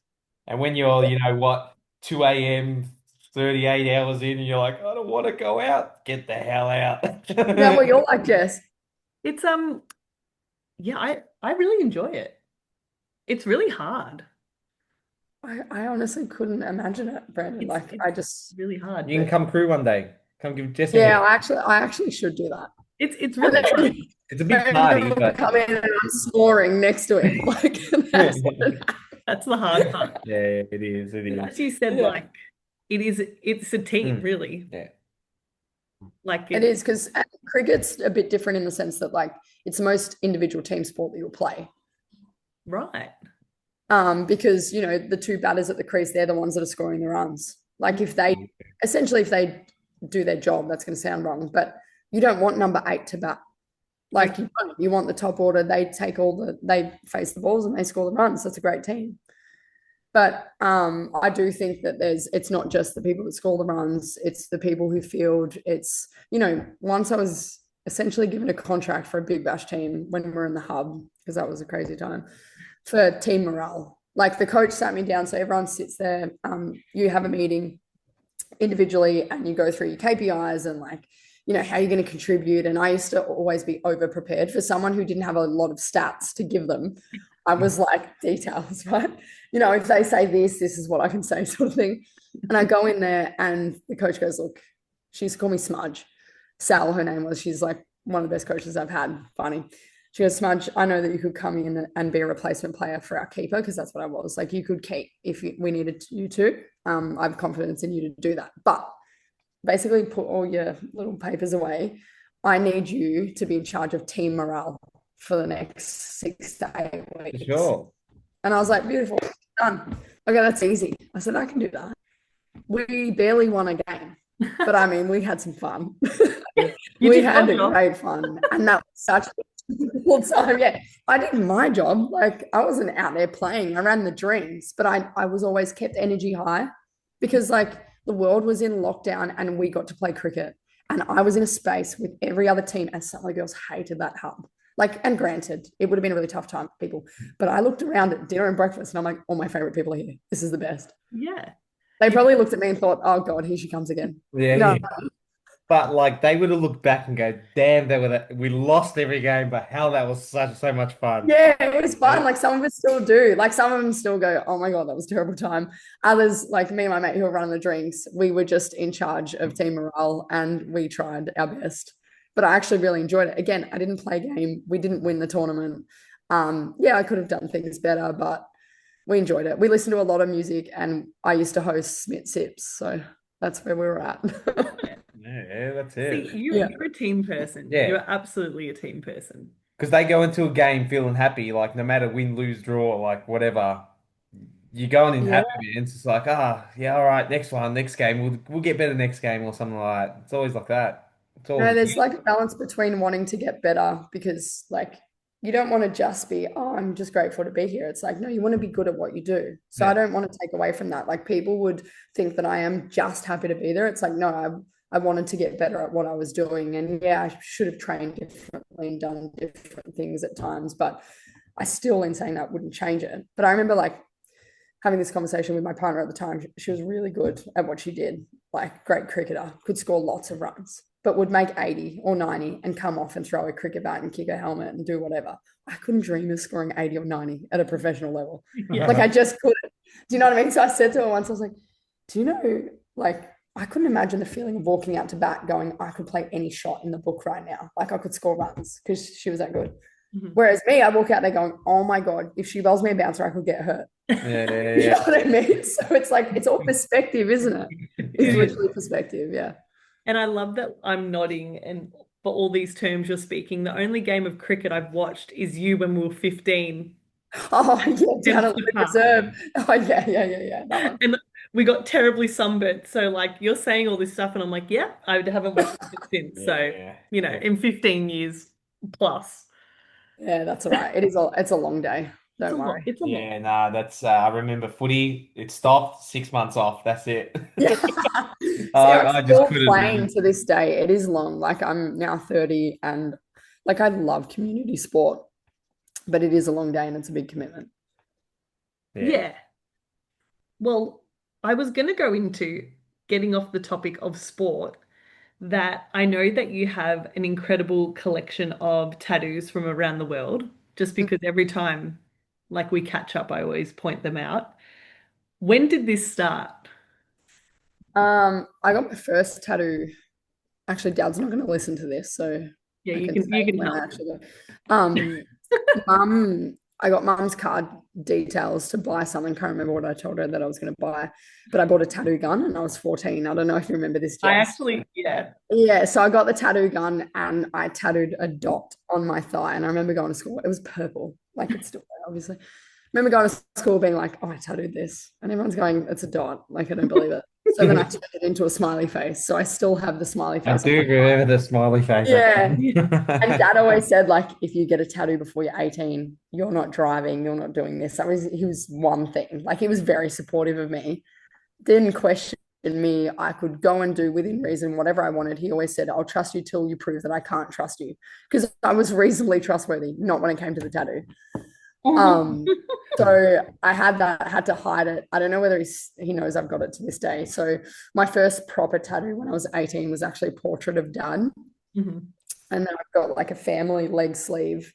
Speaker 1: And when you're, what, 2 a.m., 38 hours in, and you're like, I don't want to go out, get the hell out.
Speaker 4: Is that what you're like, Jess?
Speaker 2: It's yeah, I really enjoy it. It's really hard.
Speaker 4: I honestly couldn't imagine it, Brandon.
Speaker 2: It's
Speaker 4: Like, I just,
Speaker 2: really hard,
Speaker 1: You can
Speaker 2: but
Speaker 1: come crew one day. Come give Jesse a
Speaker 4: yeah,
Speaker 1: hand.
Speaker 4: I actually should do that.
Speaker 2: it's
Speaker 4: And
Speaker 2: really fun.
Speaker 4: then
Speaker 1: It's a big
Speaker 4: Brandon
Speaker 1: party,
Speaker 4: will
Speaker 1: but
Speaker 4: come in and I'm snoring next to him. Like, that's
Speaker 2: That's the hard part.
Speaker 1: yeah, it is. It
Speaker 2: And
Speaker 1: is.
Speaker 2: as you said,
Speaker 4: Yeah.
Speaker 2: like it's a team,
Speaker 1: Mm.
Speaker 2: really.
Speaker 1: Yeah.
Speaker 2: Like
Speaker 4: it is because cricket's a bit different in the sense that like it's the most individual team sport that you'll play.
Speaker 2: right.
Speaker 4: Because the two batters at the crease, they're the ones that are scoring the runs. Like if they do their job, that's going to sound wrong, but you don't want number 8 to bat. Like you want the top order. They face the balls and they score the runs. That's a great team. But I do think that it's not just the people that score the runs, it's the people who field. It's, once I was essentially given a contract for a Big Bash team when we were in the hub, because that was a crazy time, for team morale. Like the coach sat me down, so everyone sits there, you have a meeting individually and you go through your KPIs and like, how you're going to contribute. And I used to always be over prepared for someone who didn't have a lot of stats to give them. I was like details, right? If they say this is what I can say, sort of thing. And I go in there and the coach goes, look, she used to call me Smudge. Sal, her name was. She's like one of the best coaches I've had. Funny. She goes, Smudge, I know that you could come in and be a replacement player for our keeper, because that's what I was. Like you could keep if we needed you to. I have confidence in you to do that. But basically put all your little papers away. I need you to be in charge of team morale for the next 6 to 8 weeks.
Speaker 1: Sure.
Speaker 4: And I was like, beautiful, done. Okay, that's easy. I said, I can do that. We barely won a game, but I mean, we had some fun. We had great fun. And that was such a cool time. Yeah, I did my job. Like I wasn't out there playing. I ran the drinks, but I was always kept energy high because like the world was in lockdown and we got to play cricket. And I was in a space with every other team, and some of the girls hated that hub. Like, and granted, it would have been a really tough time for people. But I looked around at dinner and breakfast and I'm like, all my favorite people are here. This is the best.
Speaker 2: Yeah.
Speaker 4: They probably looked at me and thought, oh God, here she comes again.
Speaker 1: Yeah.
Speaker 4: No.
Speaker 1: Yeah. But like they would have looked back and go, damn, we lost every game, but hell, that was so much fun.
Speaker 4: Yeah, it was fun. Like some of us still do. Like some of them still go, oh my God, that was a terrible time. Others, like me and my mate who were running the drinks, we were just in charge of team morale and we tried our best. But I actually really enjoyed it. Again, I didn't play a game. We didn't win the tournament. Yeah, I could have done things better, but we enjoyed it. We listened to a lot of music and I used to host Smith Sips. So that's where we were at.
Speaker 1: Yeah, that's it.
Speaker 2: See, you're a team person.
Speaker 1: Yeah.
Speaker 2: You're absolutely a team person.
Speaker 1: Because they go into a game feeling happy, like no matter win, lose, draw, like whatever. You're going in happy, man. It's just like, yeah, all right, next game. We'll get better next game or something like that. It's always like that. It's always
Speaker 4: there's like a balance between wanting to get better because like you don't want to just be, oh, I'm just grateful to be here. It's like, no, you want to be good at what you do. So
Speaker 1: Yeah.
Speaker 4: I don't want to take away from that. Like people would think that I am just happy to be there. It's like, no, I wanted to get better at what I was doing. And yeah, I should have trained differently and done different things at times, but I still, in saying that, wouldn't change it. But I remember like having this conversation with my partner at the time. She was really good at what she did, like great cricketer, could score lots of runs, but would make 80 or 90 and come off and throw a cricket bat and kick a helmet and do whatever. I couldn't dream of scoring 80 or 90 at a professional level.
Speaker 2: Yeah.
Speaker 4: Like I just couldn't. Do you know what I mean? So I said to her once, I was like, do you know, like, I couldn't imagine the feeling of walking out to bat going, I could play any shot in the book right now. Like I could score runs because she was that good.
Speaker 2: Mhm.
Speaker 4: Whereas me, I walk out there going, oh my God, if she bowls me a bouncer, I could get hurt.
Speaker 1: Yeah.
Speaker 4: You know what I mean? So it's like, it's all perspective, isn't it? It's literally perspective. Yeah.
Speaker 2: And I love that I'm nodding, and for all these terms you're speaking, the only game of cricket I've watched is you when we were 15.
Speaker 4: Oh, yeah. Down at the reserve. Oh, yeah. That one.
Speaker 2: And we got terribly sunburnt. So, like, you're saying all this stuff, and I'm like, yeah, I haven't watched it since. So, in 15 years plus.
Speaker 4: Yeah, that's all right. It's a long day. Don't worry.
Speaker 2: It's a lot.
Speaker 1: Yeah, no, that's I remember footy, it stopped, 6 months off. That's it.
Speaker 4: Yeah.
Speaker 1: I just
Speaker 4: still
Speaker 1: couldn't.
Speaker 4: playing to this day. It is long. Like I'm now 30 and like I love community sport, but it is a long day and it's a big commitment.
Speaker 2: Yeah. Well, I was going to go into getting off the topic of sport, that I know that you have an incredible collection of tattoos from around the world, just because every time like we catch up, I always point them out. When did this start?
Speaker 4: I got my first tattoo. Actually, Dad's not going to listen to this, so
Speaker 2: Yeah,
Speaker 4: I
Speaker 2: you
Speaker 4: can
Speaker 2: can
Speaker 4: say when
Speaker 2: help.
Speaker 4: I actually go. I got Mum's card details to buy something. Can't remember what I told her that I was going to buy, but I bought a tattoo gun and I was 14. I don't know if you remember this, Jess.
Speaker 2: I actually, yeah.
Speaker 4: Yeah, so I got the tattoo gun and I tattooed a dot on my thigh. And I remember going to school. It was purple, like it's still there, obviously. I remember going to school being like, oh, I tattooed this. And everyone's going, it's a dot. Like, I don't believe it. So then I turned it into a smiley face. So I still have the smiley
Speaker 1: I
Speaker 4: face.
Speaker 1: do remember the smiley face.
Speaker 4: Yeah. And Dad always said, like, if you get a tattoo before you're 18, you're not driving, you're not doing this. He was one thing. Like, he was very supportive of me. Didn't question me. I could go and do within reason whatever I wanted. He always said, I'll trust you till you prove that I can't trust you. Because I was reasonably trustworthy, not when it came to the tattoo. So I had to hide it. I don't know whether he knows I've got it to this day. So my first proper tattoo when I was 18 was actually a portrait of Dad.
Speaker 2: Mm-hmm.
Speaker 4: And then I've got like a family leg sleeve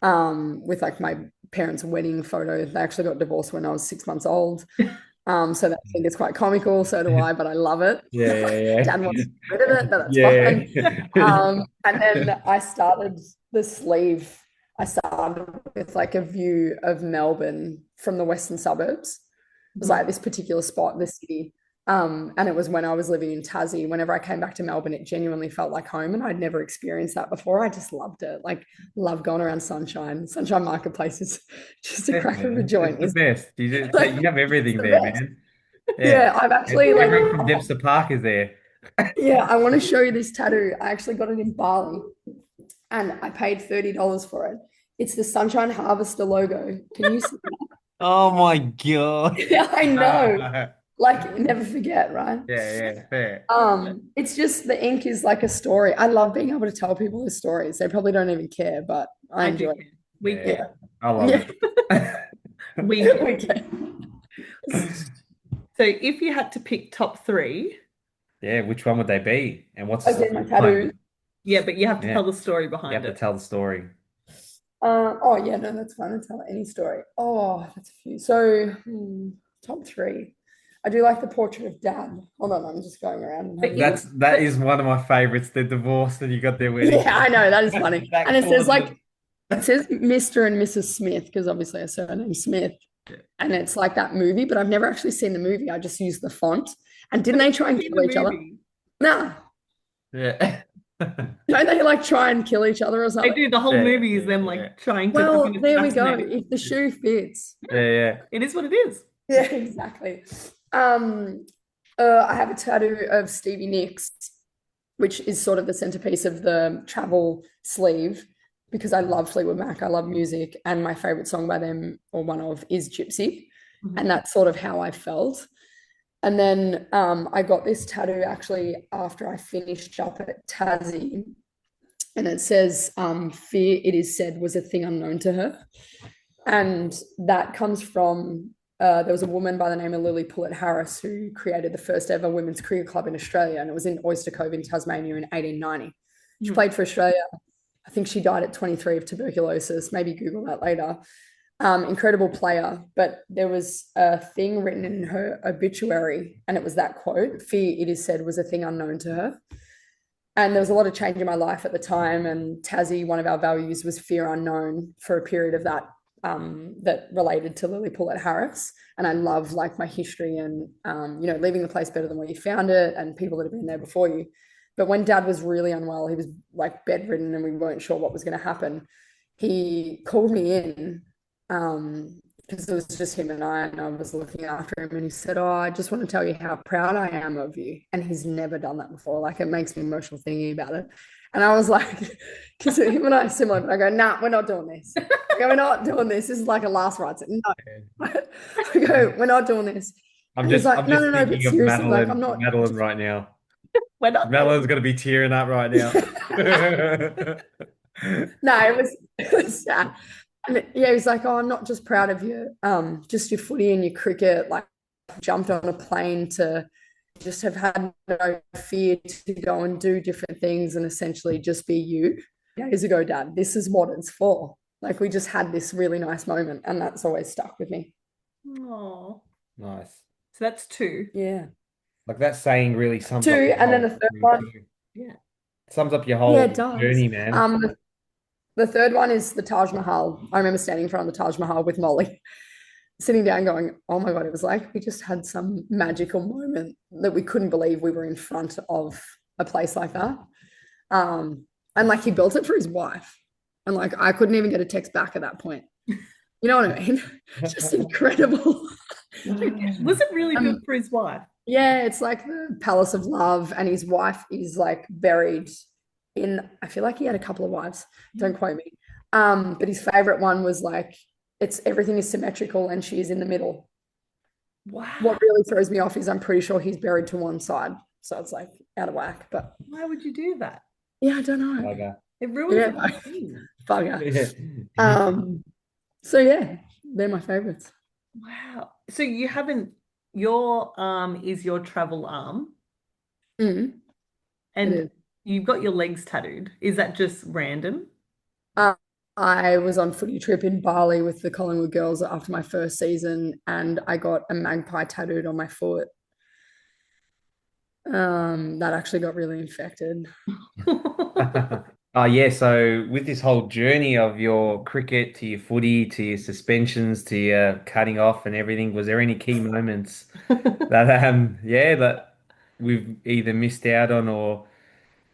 Speaker 4: with like my parents' wedding photo. They actually got divorced when I was 6 months old. So that I think it's quite comical. So do I, but I love it.
Speaker 1: Yeah.
Speaker 4: Dad wants to get rid of it, but that's fine. And then I started the sleeve. I started with like a view of Melbourne from the western suburbs. It was like this particular spot, this city. And it was when I was living in Tassie. Whenever I came back to Melbourne, it genuinely felt like home, and I'd never experienced that before. I just loved it. Like, love going around Sunshine. Sunshine Marketplace is just a crack of a joint.
Speaker 1: It's the best. You have everything there, man.
Speaker 4: Yeah, I've actually
Speaker 1: everyone from Dempster Park is there.
Speaker 4: Yeah, I want to show you this tattoo. I actually got it in Bali, and I paid $30 for it. It's the Sunshine Harvester logo. Can you see that?
Speaker 1: Oh my God.
Speaker 4: Yeah, I know. Like, never forget, right?
Speaker 1: Yeah, fair.
Speaker 4: It's just the ink is like a story. I love being able to tell people the stories. They probably don't even care, but I enjoy it.
Speaker 1: I love it.
Speaker 2: We So if you had to pick top three,
Speaker 1: which one would they be? And what's
Speaker 4: my tattoo?
Speaker 2: Yeah, but you have to tell the story behind it.
Speaker 1: You have to tell the story.
Speaker 4: No, that's fine. I'll tell any story. Oh, that's a few. So top three. I do like the portrait of Dad. Hold on, I'm just going around.
Speaker 1: That is one of my favorites. The divorce that you got there with.
Speaker 4: Yeah, I know, that is funny. And it says Mr. and Mrs. Smith, because obviously a surname Smith. Yeah. And it's like that movie, but I've never actually seen the movie. I just used the font. And didn't they try and kill each other? No.
Speaker 1: Yeah.
Speaker 4: Don't they like try and kill each other or something?
Speaker 2: They do. The whole movie is them like trying to.
Speaker 4: Well, there we go. If the shoe fits.
Speaker 1: Yeah.
Speaker 2: It is what it is.
Speaker 4: Yeah, exactly. I have a tattoo of Stevie Nicks, which is sort of the centerpiece of the travel sleeve, because I love Fleetwood Mac. I love music, and my favorite song by them, or one of, is Gypsy. Mm-hmm. And that's sort of how I felt. And then I got this tattoo actually after I finished up at Tassie, and it says, fear, it is said, was a thing unknown to her. And that comes from there was a woman by the name of Lily Pullett Harris who created the first ever women's cricket club in Australia, and it was in Oyster Cove in Tasmania in 1890. She played for Australia. I think she died at 23 of tuberculosis. Maybe Google that later. Incredible player, but there was a thing written in her obituary, and it was that quote: "Fear, it is said, was a thing unknown to her." And there was a lot of change in my life at the time. And Tassie, one of our values was fear unknown for a period of that that related to Lily Pullett Harris. And I love like my history and, leaving the place better than where you found it and people that have been there before you. But when Dad was really unwell, he was like bedridden and we weren't sure what was going to happen. He called me in because it was just him and I was looking after him, and he said, "Oh, I just want to tell you how proud I am of you." And he's never done that before. Like, it makes me emotional thinking about it. And I was like, because him and I are similar, but I go, "Nah, we're not doing this. I go, we're not doing this. This is like a last rites." No. I go, "We're not doing this."
Speaker 1: I'm just
Speaker 4: like,
Speaker 1: no,
Speaker 4: but
Speaker 1: thinking of
Speaker 4: seriously,
Speaker 1: Madeline,
Speaker 4: like, I'm not
Speaker 1: Madeline right now.
Speaker 2: We're not.
Speaker 1: Madeline's going to be tearing up right now.
Speaker 4: No, it was sad. And yeah, he was like, "Oh, I'm not just proud of you, just your footy and your cricket. Like, jumped on a plane to just have had no fear to go and do different things and essentially just be you." Years ago, Dad, this is what it's for. Like, we just had this really nice moment, and that's always stuck with me.
Speaker 2: Oh,
Speaker 1: Nice.
Speaker 2: so that's 2.
Speaker 4: Yeah.
Speaker 1: Like, that saying really sums
Speaker 4: 2,
Speaker 1: up your
Speaker 4: and then
Speaker 1: whole
Speaker 4: the third one.
Speaker 2: Yeah.
Speaker 1: sums up your whole
Speaker 4: It does.
Speaker 1: journey, man.
Speaker 4: The third one is the Taj Mahal. I remember standing in front of the Taj Mahal with Molly, sitting down going, "Oh my God," it was like we just had some magical moment that we couldn't believe we were in front of a place like that. And like, he built it for his wife. And like, I couldn't even get a text back at that point. You know what I mean? Just incredible.
Speaker 2: Was it really built for his wife?
Speaker 4: Yeah, it's like the Palace of Love, and his wife is like buried in, I feel like he had a couple of wives, don't quote me. But his favorite one was like, everything is symmetrical and she is in the middle.
Speaker 2: Wow.
Speaker 4: What really throws me off is I'm pretty sure he's buried to one side. So it's like out of whack. But
Speaker 2: why would you do that?
Speaker 4: Yeah, I don't know.
Speaker 1: Bugger.
Speaker 2: It ruins
Speaker 4: Yeah.
Speaker 2: the whole thing.
Speaker 4: Bugger. So yeah, they're my favorites.
Speaker 2: Wow. So you haven't, your arm is your travel arm,
Speaker 4: Mm.
Speaker 2: and you've got your legs tattooed. Is that just random?
Speaker 4: I was on footy trip in Bali with the Collingwood girls after my first season, and I got a magpie tattooed on my foot. That actually got really infected.
Speaker 1: Oh yeah, so with this whole journey of your cricket to your footy to your suspensions to your cutting off and everything, was there any key moments that we've either missed out on or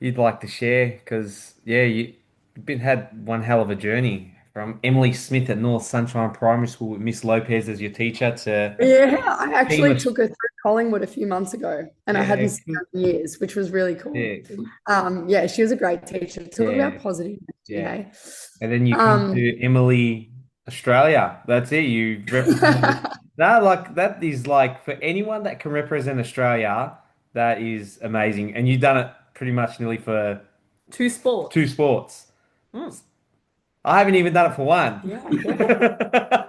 Speaker 1: you'd like to share? Because you've had one hell of a journey from Emily Smith at North Sunshine Primary School with Miss Lopez as your teacher to
Speaker 4: Yeah, I actually
Speaker 1: Famous.
Speaker 4: took her through Collingwood a few months ago, and I
Speaker 1: Yeah,
Speaker 4: hadn't seen her in years, which was really cool.
Speaker 1: yeah,
Speaker 4: She was a great teacher. Talk
Speaker 1: Yeah.
Speaker 4: about positive energy,
Speaker 1: Yeah.
Speaker 4: hey?
Speaker 1: and then you come to Emily Australia. That's it. You represent. No, like that is like for anyone that can represent Australia, that is amazing. And you've done it pretty much nearly for
Speaker 2: 2 sports.
Speaker 1: 2 sports.
Speaker 2: Mm.
Speaker 1: I haven't even done it for one.
Speaker 4: Yeah, I get it.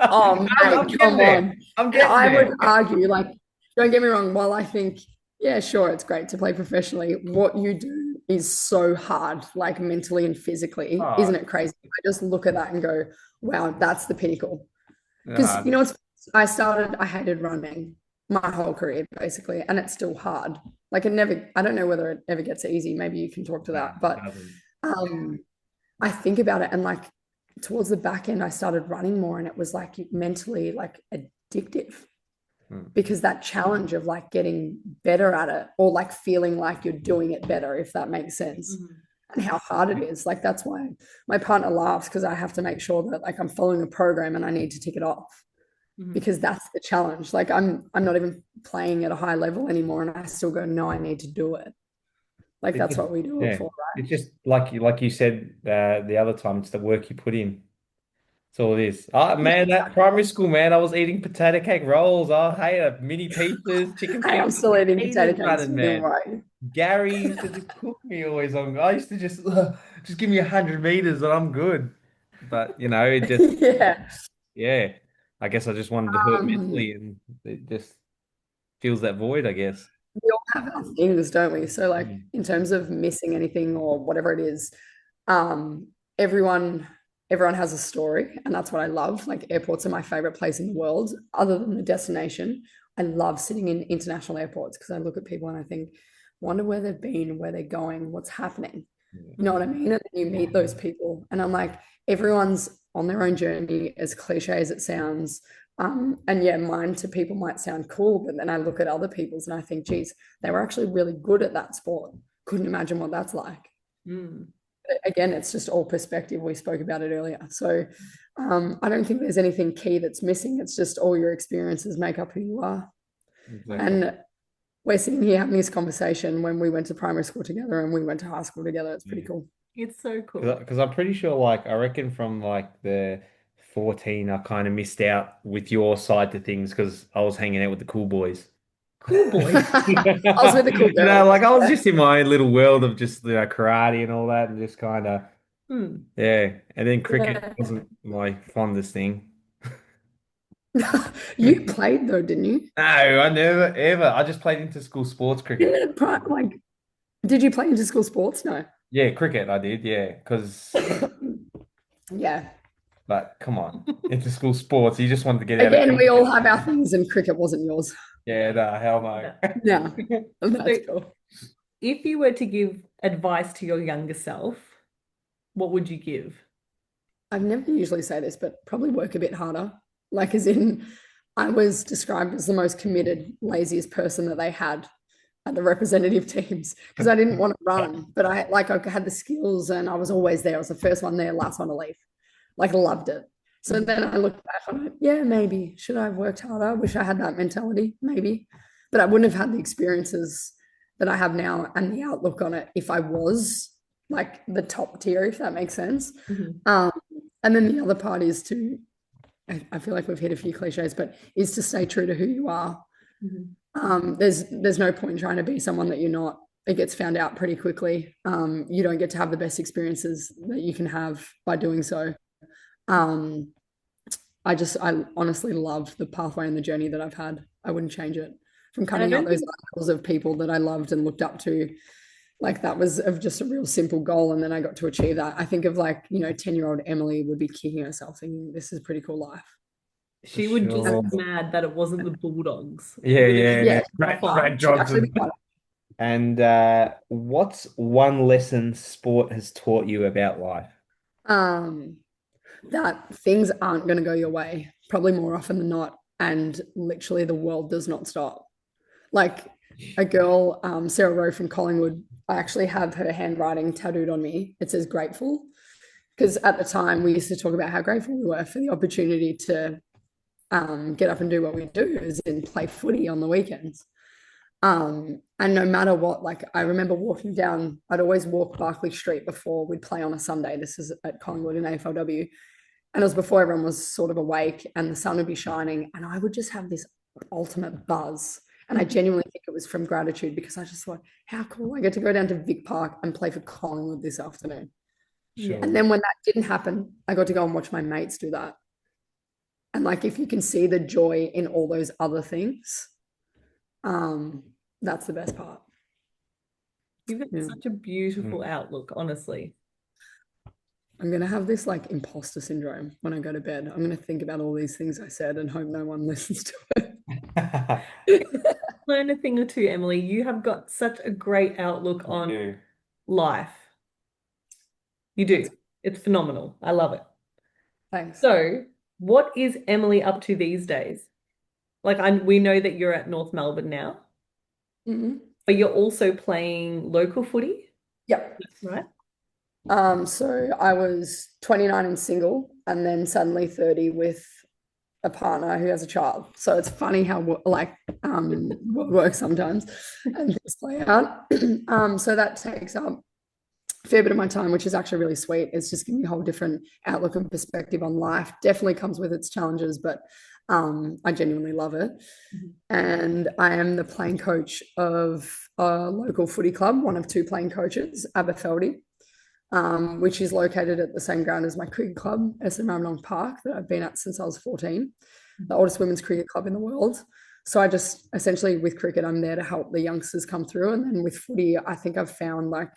Speaker 4: Oh, mate,
Speaker 1: I'm
Speaker 4: come
Speaker 1: getting there.
Speaker 4: on.
Speaker 1: I'm getting
Speaker 4: I
Speaker 1: there.
Speaker 4: would argue, like, don't get me wrong, while I think, yeah, sure, it's great to play professionally, what you do is so hard, like mentally and physically.
Speaker 1: Oh.
Speaker 4: Isn't it crazy? I just look at that and go, wow, that's the pinnacle. Because, I hated running my whole career, basically, and it's still hard. Like, I don't know whether it ever gets easy. Maybe you can talk to that. But I think about it, and like, towards the back end, I started running more, and it was like mentally like addictive because that challenge of like getting better at it or like feeling like you're doing it better, if that makes sense, and how hard it is. Like, that's why my partner laughs, because I have to make sure that like I'm following a program and I need to tick it off because that's the challenge. Like, I'm not even playing at a high level anymore, and I still go, no, I need to do it. Like, that's what we do it for, right?
Speaker 1: It's just like you said the other time, it's the work you put in. That's all it is. Oh man, that primary school, man, I was eating potato cake rolls. Oh, hey, mini pizzas, chicken
Speaker 4: Hey, I'm
Speaker 1: fingers,
Speaker 4: still eating
Speaker 1: peanut
Speaker 4: potato cakes,
Speaker 1: butter, man.
Speaker 4: right?
Speaker 1: Gary used to just cook me always on. I used to just give me 100 meters and I'm good. But it just
Speaker 4: Yeah.
Speaker 1: yeah. I guess I just wanted to hurt
Speaker 4: Um,
Speaker 1: mentally, and it just fills that void, I guess.
Speaker 4: we all have our things, don't we? So like
Speaker 1: Mm.
Speaker 4: in terms of missing anything or whatever it is, um, everyone everyone has a story, and that's what I love. Like airports are my favorite place in the world, other than the destination. I love sitting in international airports because I look at people and I think, wonder where they've been, where they're going, what's happening.
Speaker 1: Yeah.
Speaker 4: You know what I mean? And then you meet those people, and I'm like, everyone's on their own journey, as cliche as it sounds. And yeah, mine to people might sound cool, but then I look at other people's and I think, geez, they were actually really good at that sport. Couldn't imagine what that's like.
Speaker 2: Mm.
Speaker 4: Again, it's just all perspective. We spoke about it earlier. So I don't think there's anything key that's missing. It's just all your experiences make up who you are.
Speaker 1: Exactly.
Speaker 4: And we're sitting here having this conversation when we went to primary school together and we went to high school together. It's pretty
Speaker 1: Yeah.
Speaker 4: cool.
Speaker 2: It's so cool.
Speaker 1: Because I'm pretty sure, like, I reckon from like the 14, I kind of missed out with your side to things because I was hanging out with the cool boys.
Speaker 2: Cool boys.
Speaker 4: I was with the cool girls.
Speaker 1: Like I was just in my own little world of just karate and all that, and just kind of
Speaker 2: Hmm.
Speaker 1: yeah. And then cricket
Speaker 4: Yeah.
Speaker 1: wasn't my fondest thing.
Speaker 4: You played though, didn't you?
Speaker 1: No, I never ever. I just played inter school sports cricket.
Speaker 4: Didn't it, like, did you play into school sports? No.
Speaker 1: Yeah, cricket I did. Yeah, because
Speaker 4: Yeah.
Speaker 1: but come on, inter school sports. You just wanted to get out of
Speaker 4: Again, we
Speaker 1: cricket.
Speaker 4: all have our things, and cricket wasn't yours.
Speaker 1: Yeah, no, hell
Speaker 2: Yeah.
Speaker 1: no.
Speaker 4: Yeah, that's
Speaker 2: So
Speaker 4: cool.
Speaker 2: if you were to give advice to your younger self, what would you give?
Speaker 4: I've never usually say this, but probably work a bit harder. Like, as in, I was described as the most committed, laziest person that they had at the representative teams because I didn't want to run, but I had the skills and I was always there. I was the first one there, last one to leave. Like, loved it. So then I look back on it. Yeah, maybe should I have worked harder? Wish I had that mentality, maybe, but I wouldn't have had the experiences that I have now and the outlook on it if I was like the top tier, if that makes sense.
Speaker 2: Mhm.
Speaker 4: And then the other part is to, I feel like we've hit a few cliches, but is to stay true to who you are.
Speaker 2: Mhm.
Speaker 4: There's no point in trying to be someone that you're not. It gets found out pretty quickly. You don't get to have the best experiences that you can have by doing so. Um, I honestly love the pathway and the journey that I've had. I wouldn't change it. From
Speaker 2: And I
Speaker 4: cutting out
Speaker 2: don't
Speaker 4: those
Speaker 2: think,
Speaker 4: articles of people that I loved and looked up to, like that was of just a real simple goal, and then I got to achieve that. I think of like 10-year-old Emily would be kicking herself thinking this is a pretty cool life.
Speaker 1: For
Speaker 2: she would just
Speaker 1: sure.
Speaker 2: be mad that it wasn't the Bulldogs.
Speaker 1: Yeah,
Speaker 2: Would
Speaker 1: yeah,
Speaker 2: it
Speaker 1: yeah.
Speaker 4: Yeah,
Speaker 1: Brad
Speaker 4: she'd actually be
Speaker 1: Johnson.
Speaker 4: quite.
Speaker 1: And what's one lesson sport has taught you about life?
Speaker 4: um that things aren't going to go your way probably more often than not, and literally the world does not stop. Like a girl, Sarah Rowe from Collingwood, I actually have her handwriting tattooed on me. It says grateful because at the time we used to talk about how grateful we were for the opportunity to get up and do what we do, as in play footy on the weekends. And no matter what, like I remember walking down, I'd always walk Barclay Street before we'd play on a Sunday. This is at Collingwood in AFLW. And it was before everyone was sort of awake and the sun would be shining. And I would just have this ultimate buzz. And I genuinely think it was from gratitude because I just thought, how cool. I get to go down to Vic Park and play for Collingwood this afternoon.
Speaker 2: Yeah.
Speaker 4: And then when that didn't happen, I got to go and watch my mates do that. And like if you can see the joy in all those other things, that's the best part.
Speaker 2: You've got
Speaker 4: Yeah.
Speaker 2: such a beautiful outlook, honestly.
Speaker 4: I'm gonna have this like imposter syndrome when I go to bed. I'm gonna think about all these things I said and hope no one listens to it.
Speaker 2: Learn a thing or two, Emily. You have got such a great outlook on
Speaker 1: Yeah.
Speaker 2: life. You do. It's phenomenal. I love it.
Speaker 4: Thanks.
Speaker 2: So, what is Emily up to these days? Like, we know that you're at North Melbourne now,
Speaker 4: Mhm.
Speaker 2: but you're also playing local footy,
Speaker 4: Yep.
Speaker 2: right?
Speaker 4: So I was 29 and single, and then suddenly 30 with a partner who has a child. So it's funny how what works sometimes and things play out. So that takes up a fair bit of my time, which is actually really sweet. It's just giving me a whole different outlook and perspective on life. Definitely comes with its challenges, but I genuinely love it.
Speaker 2: Mhm.
Speaker 4: And I am the playing coach of a local footy club, one of two playing coaches, AFLW, which is located at the same ground as my cricket club, SM Maribyrnong Park, that I've been at since I was 14. the oldest women's cricket club in the world. So I just essentially with cricket, I'm there to help the youngsters come through. And then with footy, I think I've found like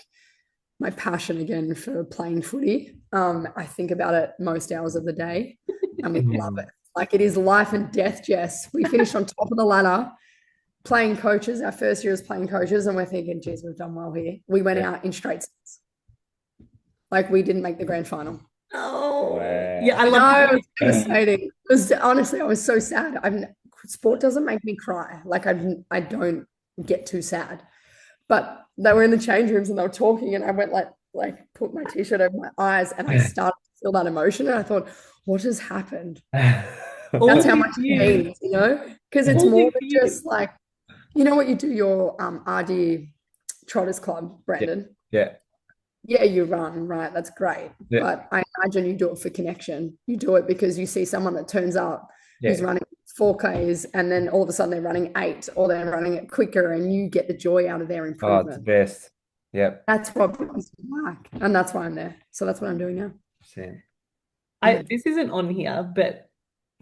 Speaker 4: my passion again for playing footy. I think about it most hours of the day and we love it. Like it is life and death, Jess. We finished on top of the ladder playing coaches. Our first year as playing coaches, and we're thinking, geez, we've done well here. We went out in straight sets. Like we didn't make the grand final.
Speaker 2: Oh,
Speaker 1: Wow.
Speaker 2: yeah, I
Speaker 4: No,
Speaker 2: love
Speaker 4: it was devastating. It was honestly, I was so sad. Sport doesn't make me cry. Like I don't get too sad. But they were in the change rooms and they were talking, and I went like put my t-shirt over my eyes, and I started to feel that emotion, and I thought, what has happened? That's how much it means, you know? Because it's more than just like, you know what you do your RD Trotters Club, Brandon?
Speaker 1: Yeah.
Speaker 4: Yeah, you run, right? That's great.
Speaker 1: Yeah.
Speaker 4: But I imagine you do it for connection. You do it because you see someone that turns up who's
Speaker 1: Yeah.
Speaker 4: running 4Ks, and then all of a sudden they're running 8 or they're running it quicker, and you get the joy out of their
Speaker 1: Oh, it's the
Speaker 4: improvement.
Speaker 1: best. Yep.
Speaker 4: That's what brings me back. And that's why I'm there. So that's what I'm doing now.
Speaker 1: Same.
Speaker 2: this isn't on here, but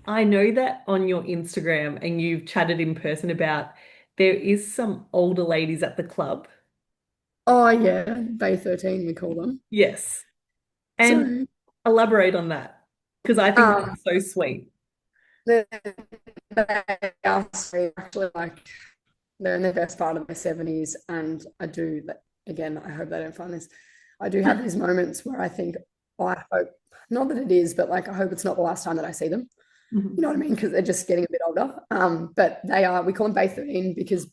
Speaker 2: I know that on your Instagram and you've chatted in person about there is some older ladies at the club.
Speaker 4: Oh yeah, Bay 13 we call them.
Speaker 2: Yes. And
Speaker 4: So
Speaker 2: elaborate on that because I think that's so sweet.
Speaker 4: they are sweet, actually, like they're in their best part of their 70s, and I do that again. I hope they don't find this. I do have these moments where I think, oh, I hope not that it is, but like I hope it's not the last time that I see them. You know what I mean? Because they're just getting a bit older. But they are. We call them Bay 13 because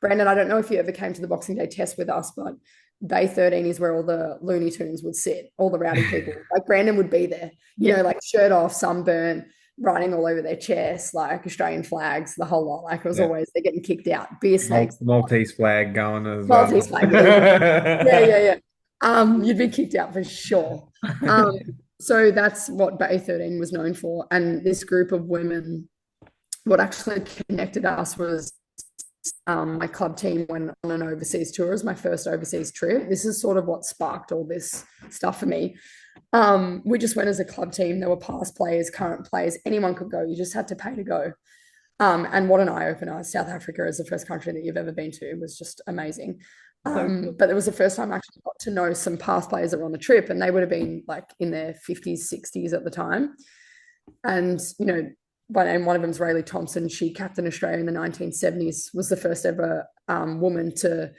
Speaker 4: Brandon, I don't know if you ever came to the Boxing Day test with us, but Bay 13 is where all the Looney Tunes would sit, all the rowdy people. Like Brandon would be there, you know, like shirt off, sunburn, writing all over their chests, like Australian flags, the whole lot. Like it was always, they're getting kicked out. Beer snakes.
Speaker 1: Maltese flag going as well.
Speaker 4: Maltese flag. Yeah. You'd be kicked out for sure. So that's what Bay 13 was known for. And this group of women, what actually connected us was my club team went on an overseas tour. It was my first overseas trip. This is sort of what sparked all this stuff for me. We just went as a club team. There were past players, current players. Anyone could go. You just had to pay to go. And what an eye-opener. South Africa is the first country that you've ever been to. It was just amazing. But it was the first time I actually got to know some past players that were on the trip, and they would have been like in their 50s, 60s at the time. And, you know, by name, one of them is Rayleigh Thompson. She captained Australia in the 1970s, was the first ever woman to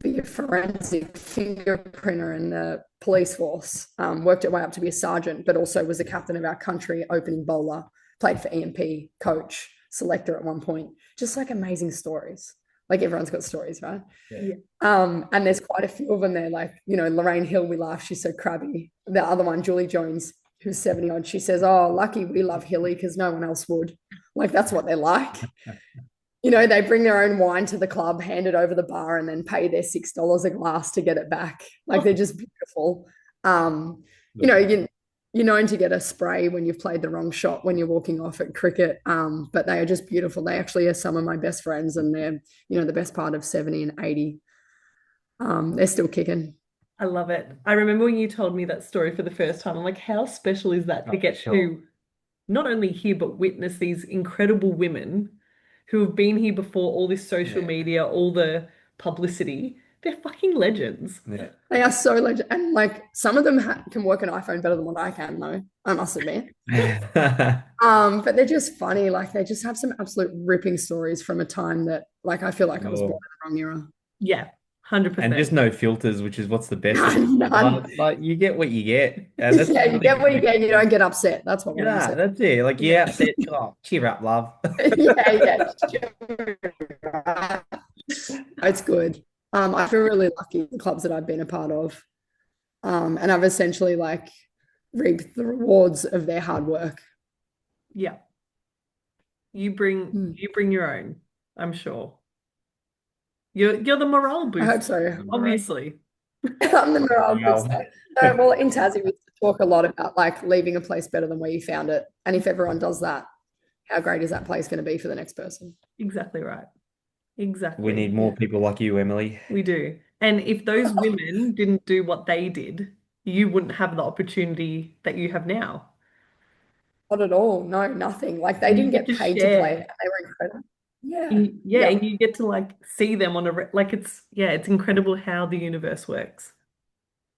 Speaker 4: be a forensic fingerprinter in the police force, worked her way up to be a sergeant, but also was the captain of our country, opening bowler, played for EMP, coach, selector at one point. Just like amazing stories. Like everyone's got stories, right?
Speaker 1: Yeah.
Speaker 4: And there's quite a few of them there. Like, you know, Lorraine Hill, we laugh, she's so crabby. The other one, Julie Jones, who's 70 odd, she says, oh, lucky we love Hilly because no one else would. Like, that's what they're like. You know, they bring their own wine to the club, hand it over the bar, and then pay their $6 a glass to get it back. Like, they're just beautiful. You know, you're known to get a spray when you've played the wrong shot when you're walking off at cricket, but they are just beautiful. They actually are some of my best friends, and they're, you know, the best part of 70 and 80. They're still kicking.
Speaker 2: I love it. I remember when you told me that story for the first time. I'm like, how special is that to get to not only hear but witness these incredible women who have been here before all this social media, all the publicity. They're fucking legends.
Speaker 1: Yeah.
Speaker 4: They are so legend, and like some of them can work an iPhone better than what I can, though. I must admit. But they're just funny. Like they just have some absolute ripping stories from a time that, like, I feel like I was born in the wrong era.
Speaker 2: Yeah, 100%.
Speaker 1: And just no filters, which is what's the best.
Speaker 4: None.
Speaker 1: Like you get what you get. And that's
Speaker 4: Yeah, you get what you get. You don't get upset. That's what we're
Speaker 1: Yeah, that's it. Like yeah, upset. Oh, cheer up, love.
Speaker 4: yeah. It's good. I feel really lucky the clubs that I've been a part of. And I've essentially like reaped the rewards of their hard work.
Speaker 2: Yeah. You bring your own, I'm sure. You're the morale booster.
Speaker 4: I hope so.
Speaker 2: Obviously.
Speaker 4: I'm the morale
Speaker 1: Wow.
Speaker 4: booster. Well, in Tassie, we talk a lot about like leaving a place better than where you found it. And if everyone does that, how great is that place going to be for the next person?
Speaker 2: Exactly right. Exactly.
Speaker 1: We need more people like you, Emily.
Speaker 2: We do. And if those women didn't do what they did, you wouldn't have the opportunity that you have now.
Speaker 4: Not at all. No, nothing. Like they
Speaker 2: And you
Speaker 4: didn't
Speaker 2: get
Speaker 4: get
Speaker 2: to
Speaker 4: paid to play
Speaker 2: share.
Speaker 4: and they were incredible. Yeah.
Speaker 2: Yeah,
Speaker 4: Yeah.
Speaker 2: and you get to like see them on like it's incredible how the universe works.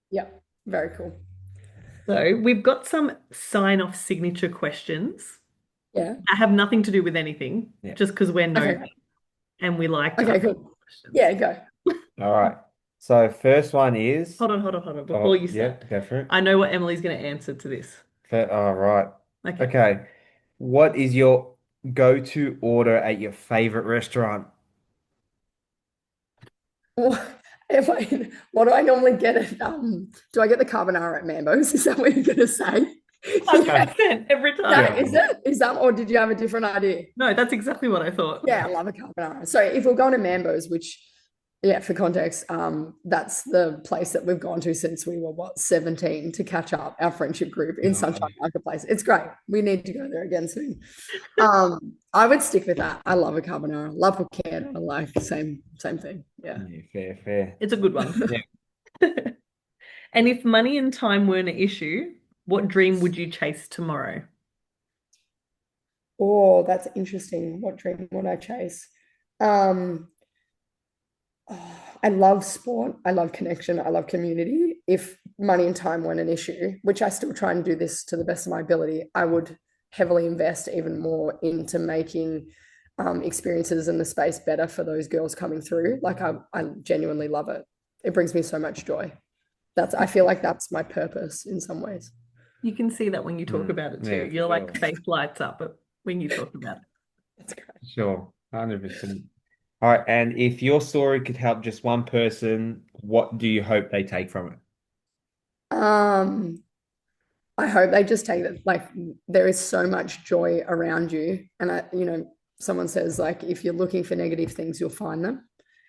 Speaker 4: Yeah. Very cool.
Speaker 2: So we've got some sign-off signature questions
Speaker 4: Yeah.
Speaker 2: that have nothing to do with anything,
Speaker 1: Yeah.
Speaker 2: just because we're
Speaker 4: Okay.
Speaker 2: nosy and we like to
Speaker 4: Okay,
Speaker 2: ask
Speaker 4: cool.
Speaker 2: questions.
Speaker 4: Yeah, go.
Speaker 1: All right. So first one is.
Speaker 2: Hold on. Before you
Speaker 1: Yeah,
Speaker 2: start,
Speaker 1: go for it.
Speaker 2: I know what Emily's going to answer to this.
Speaker 1: All right.
Speaker 2: Okay.
Speaker 1: Okay. What is your go-to order at your favorite restaurant?
Speaker 4: What do I normally get at do I get the carbonara at Mambo's? Is that what you're gonna say? Yeah.
Speaker 2: 100% every time.
Speaker 4: That is it? Is that or did you have a different idea?
Speaker 2: No, that's exactly what I thought.
Speaker 4: Yeah, I love a carbonara. So if we're going to Mambo's, which yeah, for context, that's the place that we've gone to since we were 17 to catch up our friendship group in Sunshine Marketplace. It's great. We need to go there again soon. I would stick with that. I love a carbonara. Love a can. I like same thing. Yeah.
Speaker 1: Yeah, fair.
Speaker 2: It's a good one.
Speaker 1: Yeah.
Speaker 2: And if money and time weren't an issue, what dream would you chase tomorrow?
Speaker 4: Oh, that's interesting. What dream would I chase? Um, oh, I love sport. I love connection. I love community. If money and time weren't an issue, which I still try and do this to the best of my ability, I would heavily invest even more into making experiences in the space better for those girls coming through. Like I genuinely love it. It brings me so much joy. I feel like that's my purpose in some ways.
Speaker 2: You can see that when you talk about it too.
Speaker 1: Yeah,
Speaker 2: Your like
Speaker 1: sure.
Speaker 2: face lights up when you talk about it.
Speaker 4: That's great.
Speaker 1: Sure. 100%. All right. And if your story could help just one person, what do you hope they take from it?
Speaker 4: Um, I hope they just take it like there is so much joy around you. And someone says like if you're looking for negative things, you'll find them.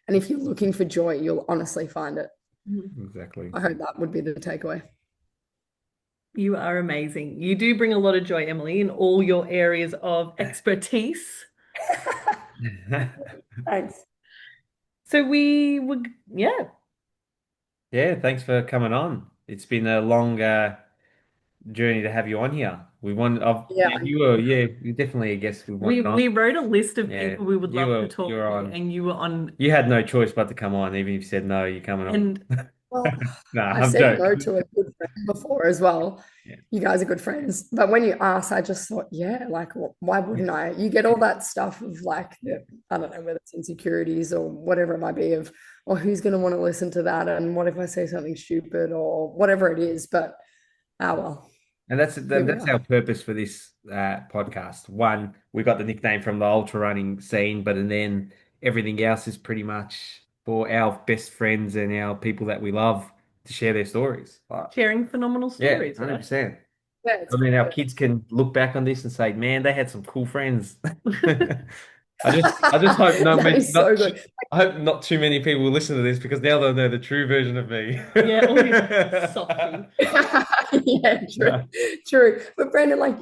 Speaker 4: And if you're looking for joy, you'll honestly find it.
Speaker 1: Exactly.
Speaker 4: I hope that would be the takeaway.
Speaker 2: You are amazing. You do bring a lot of joy, Emily, in all your areas of expertise.
Speaker 4: Thanks.
Speaker 2: So we would, yeah.
Speaker 1: Yeah, thanks for coming on. It's been a long journey to have you on here.
Speaker 4: Yeah.
Speaker 1: You definitely, I guess, we wanted on.
Speaker 2: We wrote a list of
Speaker 1: Yeah,
Speaker 2: people we would love to
Speaker 1: you
Speaker 2: talk
Speaker 1: were
Speaker 2: to,
Speaker 1: on.
Speaker 2: and you were on.
Speaker 1: You had no choice but to come on, even if you said no, you're coming on.
Speaker 2: And
Speaker 4: Well,
Speaker 1: No,
Speaker 4: I
Speaker 1: I'm
Speaker 4: said no
Speaker 1: joking.
Speaker 4: to a good friend before as well.
Speaker 1: Yeah.
Speaker 4: You guys are good friends. But when you asked, I just thought, yeah, like, why wouldn't I? You get all that stuff of like, I don't know, whether it's insecurities or whatever it might be of, or who's going to want to listen to that? And what if I say something stupid or whatever it is? But, well.
Speaker 1: And that's our purpose for this podcast. One, we got the nickname from the ultra running scene, but and then everything else is pretty much for our best friends and our people that we love to share their stories.
Speaker 2: sharing phenomenal
Speaker 1: Yeah,
Speaker 2: stories, right?
Speaker 1: 100%.
Speaker 4: Yeah,
Speaker 1: I mean, our kids can look back on this and say, "Man, they had some cool friends." I just hope
Speaker 4: that is so good.
Speaker 1: I hope not too many people will listen to this because now they'll know the true version of me.
Speaker 2: Yeah, all these softy.
Speaker 4: Yeah, true, true. But Brandon, like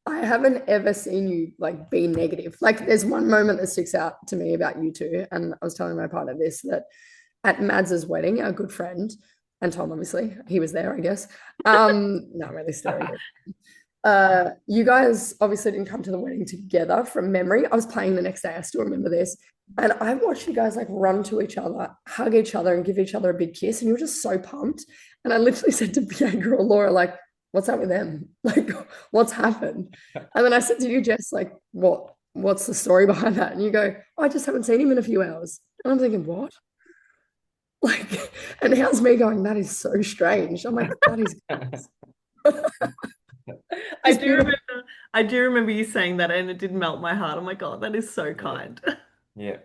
Speaker 4: I haven't ever seen you like be negative. Like there's one moment that sticks out to me about you two, and I was telling my partner this that at Mads's wedding, our good friend, and Tom, obviously, he was there, I guess. No, I'm really staring. You guys obviously didn't come to the wedding together from memory. I was playing the next day. I still remember this. And I watched you guys like run to each other, hug each other, and give each other a big kiss. And you were just so pumped. And I literally said to Bianca or Laura, like, what's up with them? Like, what's happened? And then I said to you, Jess, like, what's the story behind that? And you go, oh, I just haven't seen him in a few hours. And I'm thinking, what? Like, and how's me going, that is so strange. I'm like, that is
Speaker 2: I do remember you saying that, and it did melt my heart. I'm like, oh, that is so kind.
Speaker 1: Yeah.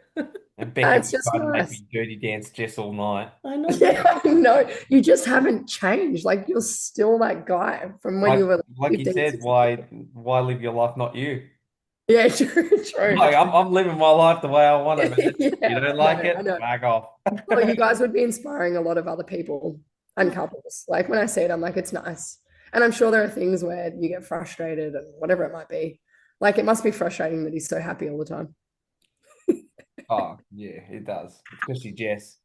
Speaker 1: And Becca
Speaker 4: it's just
Speaker 1: tried to make
Speaker 4: nice.
Speaker 1: me dirty dance Jess all night.
Speaker 2: I know.
Speaker 4: Yeah, I know. You just haven't changed. Like you're still that guy from when you were
Speaker 1: Like you
Speaker 4: 15,
Speaker 1: said,
Speaker 4: 16.
Speaker 1: why live your life, not you?
Speaker 4: Yeah, true.
Speaker 1: Like I'm living my life the way I want it, man.
Speaker 4: Yeah,
Speaker 1: You don't like
Speaker 4: I know.
Speaker 1: back off.
Speaker 4: Well, you guys would be inspiring a lot of other people and couples. Like when I see it, I'm like, it's nice. And I'm sure there are things where you get frustrated and whatever it might be. Like it must be frustrating that he's so happy all the time.
Speaker 1: Oh, yeah, it does. Especially Jess.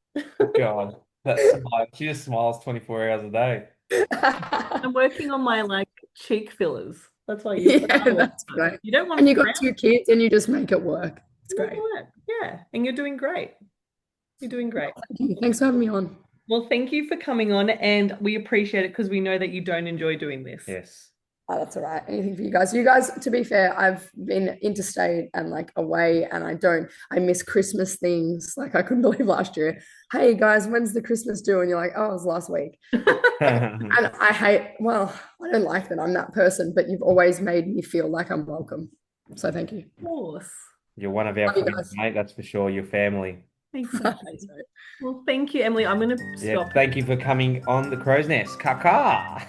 Speaker 1: God, that smile. She just smiles 24 hours a day.
Speaker 2: I'm working on my like cheek fillers. That's why you
Speaker 4: Yeah, that's great.
Speaker 2: You don't want
Speaker 4: And you got
Speaker 2: friends.
Speaker 4: 2 kids and you just make it work. It's
Speaker 2: You
Speaker 4: great.
Speaker 2: make it work. Yeah, and you're doing great. You're doing great.
Speaker 4: Thank you. Thanks for having me on.
Speaker 2: Well, thank you for coming on, and we appreciate it because we know that you don't enjoy doing this.
Speaker 1: Yes.
Speaker 4: Oh, that's all right. Anything for you guys. You guys, to be fair, I've been interstate and like away, and I miss Christmas things. Like I couldn't believe last year. Hey guys, when's the Christmas due? And you're like, oh, it was last week. And I don't like that I'm that person, but you've always made me feel like I'm welcome. So thank you.
Speaker 2: Of course.
Speaker 1: You're one of our
Speaker 4: Love you
Speaker 1: friends,
Speaker 4: guys.
Speaker 1: mate. That's for sure. Your family.
Speaker 2: Thank you.
Speaker 4: Thanks, mate.
Speaker 2: Well, thank you, Emily. I'm going to
Speaker 1: Yeah.
Speaker 2: stop.
Speaker 1: Thank you for coming on the Crow's Nest. Kaka.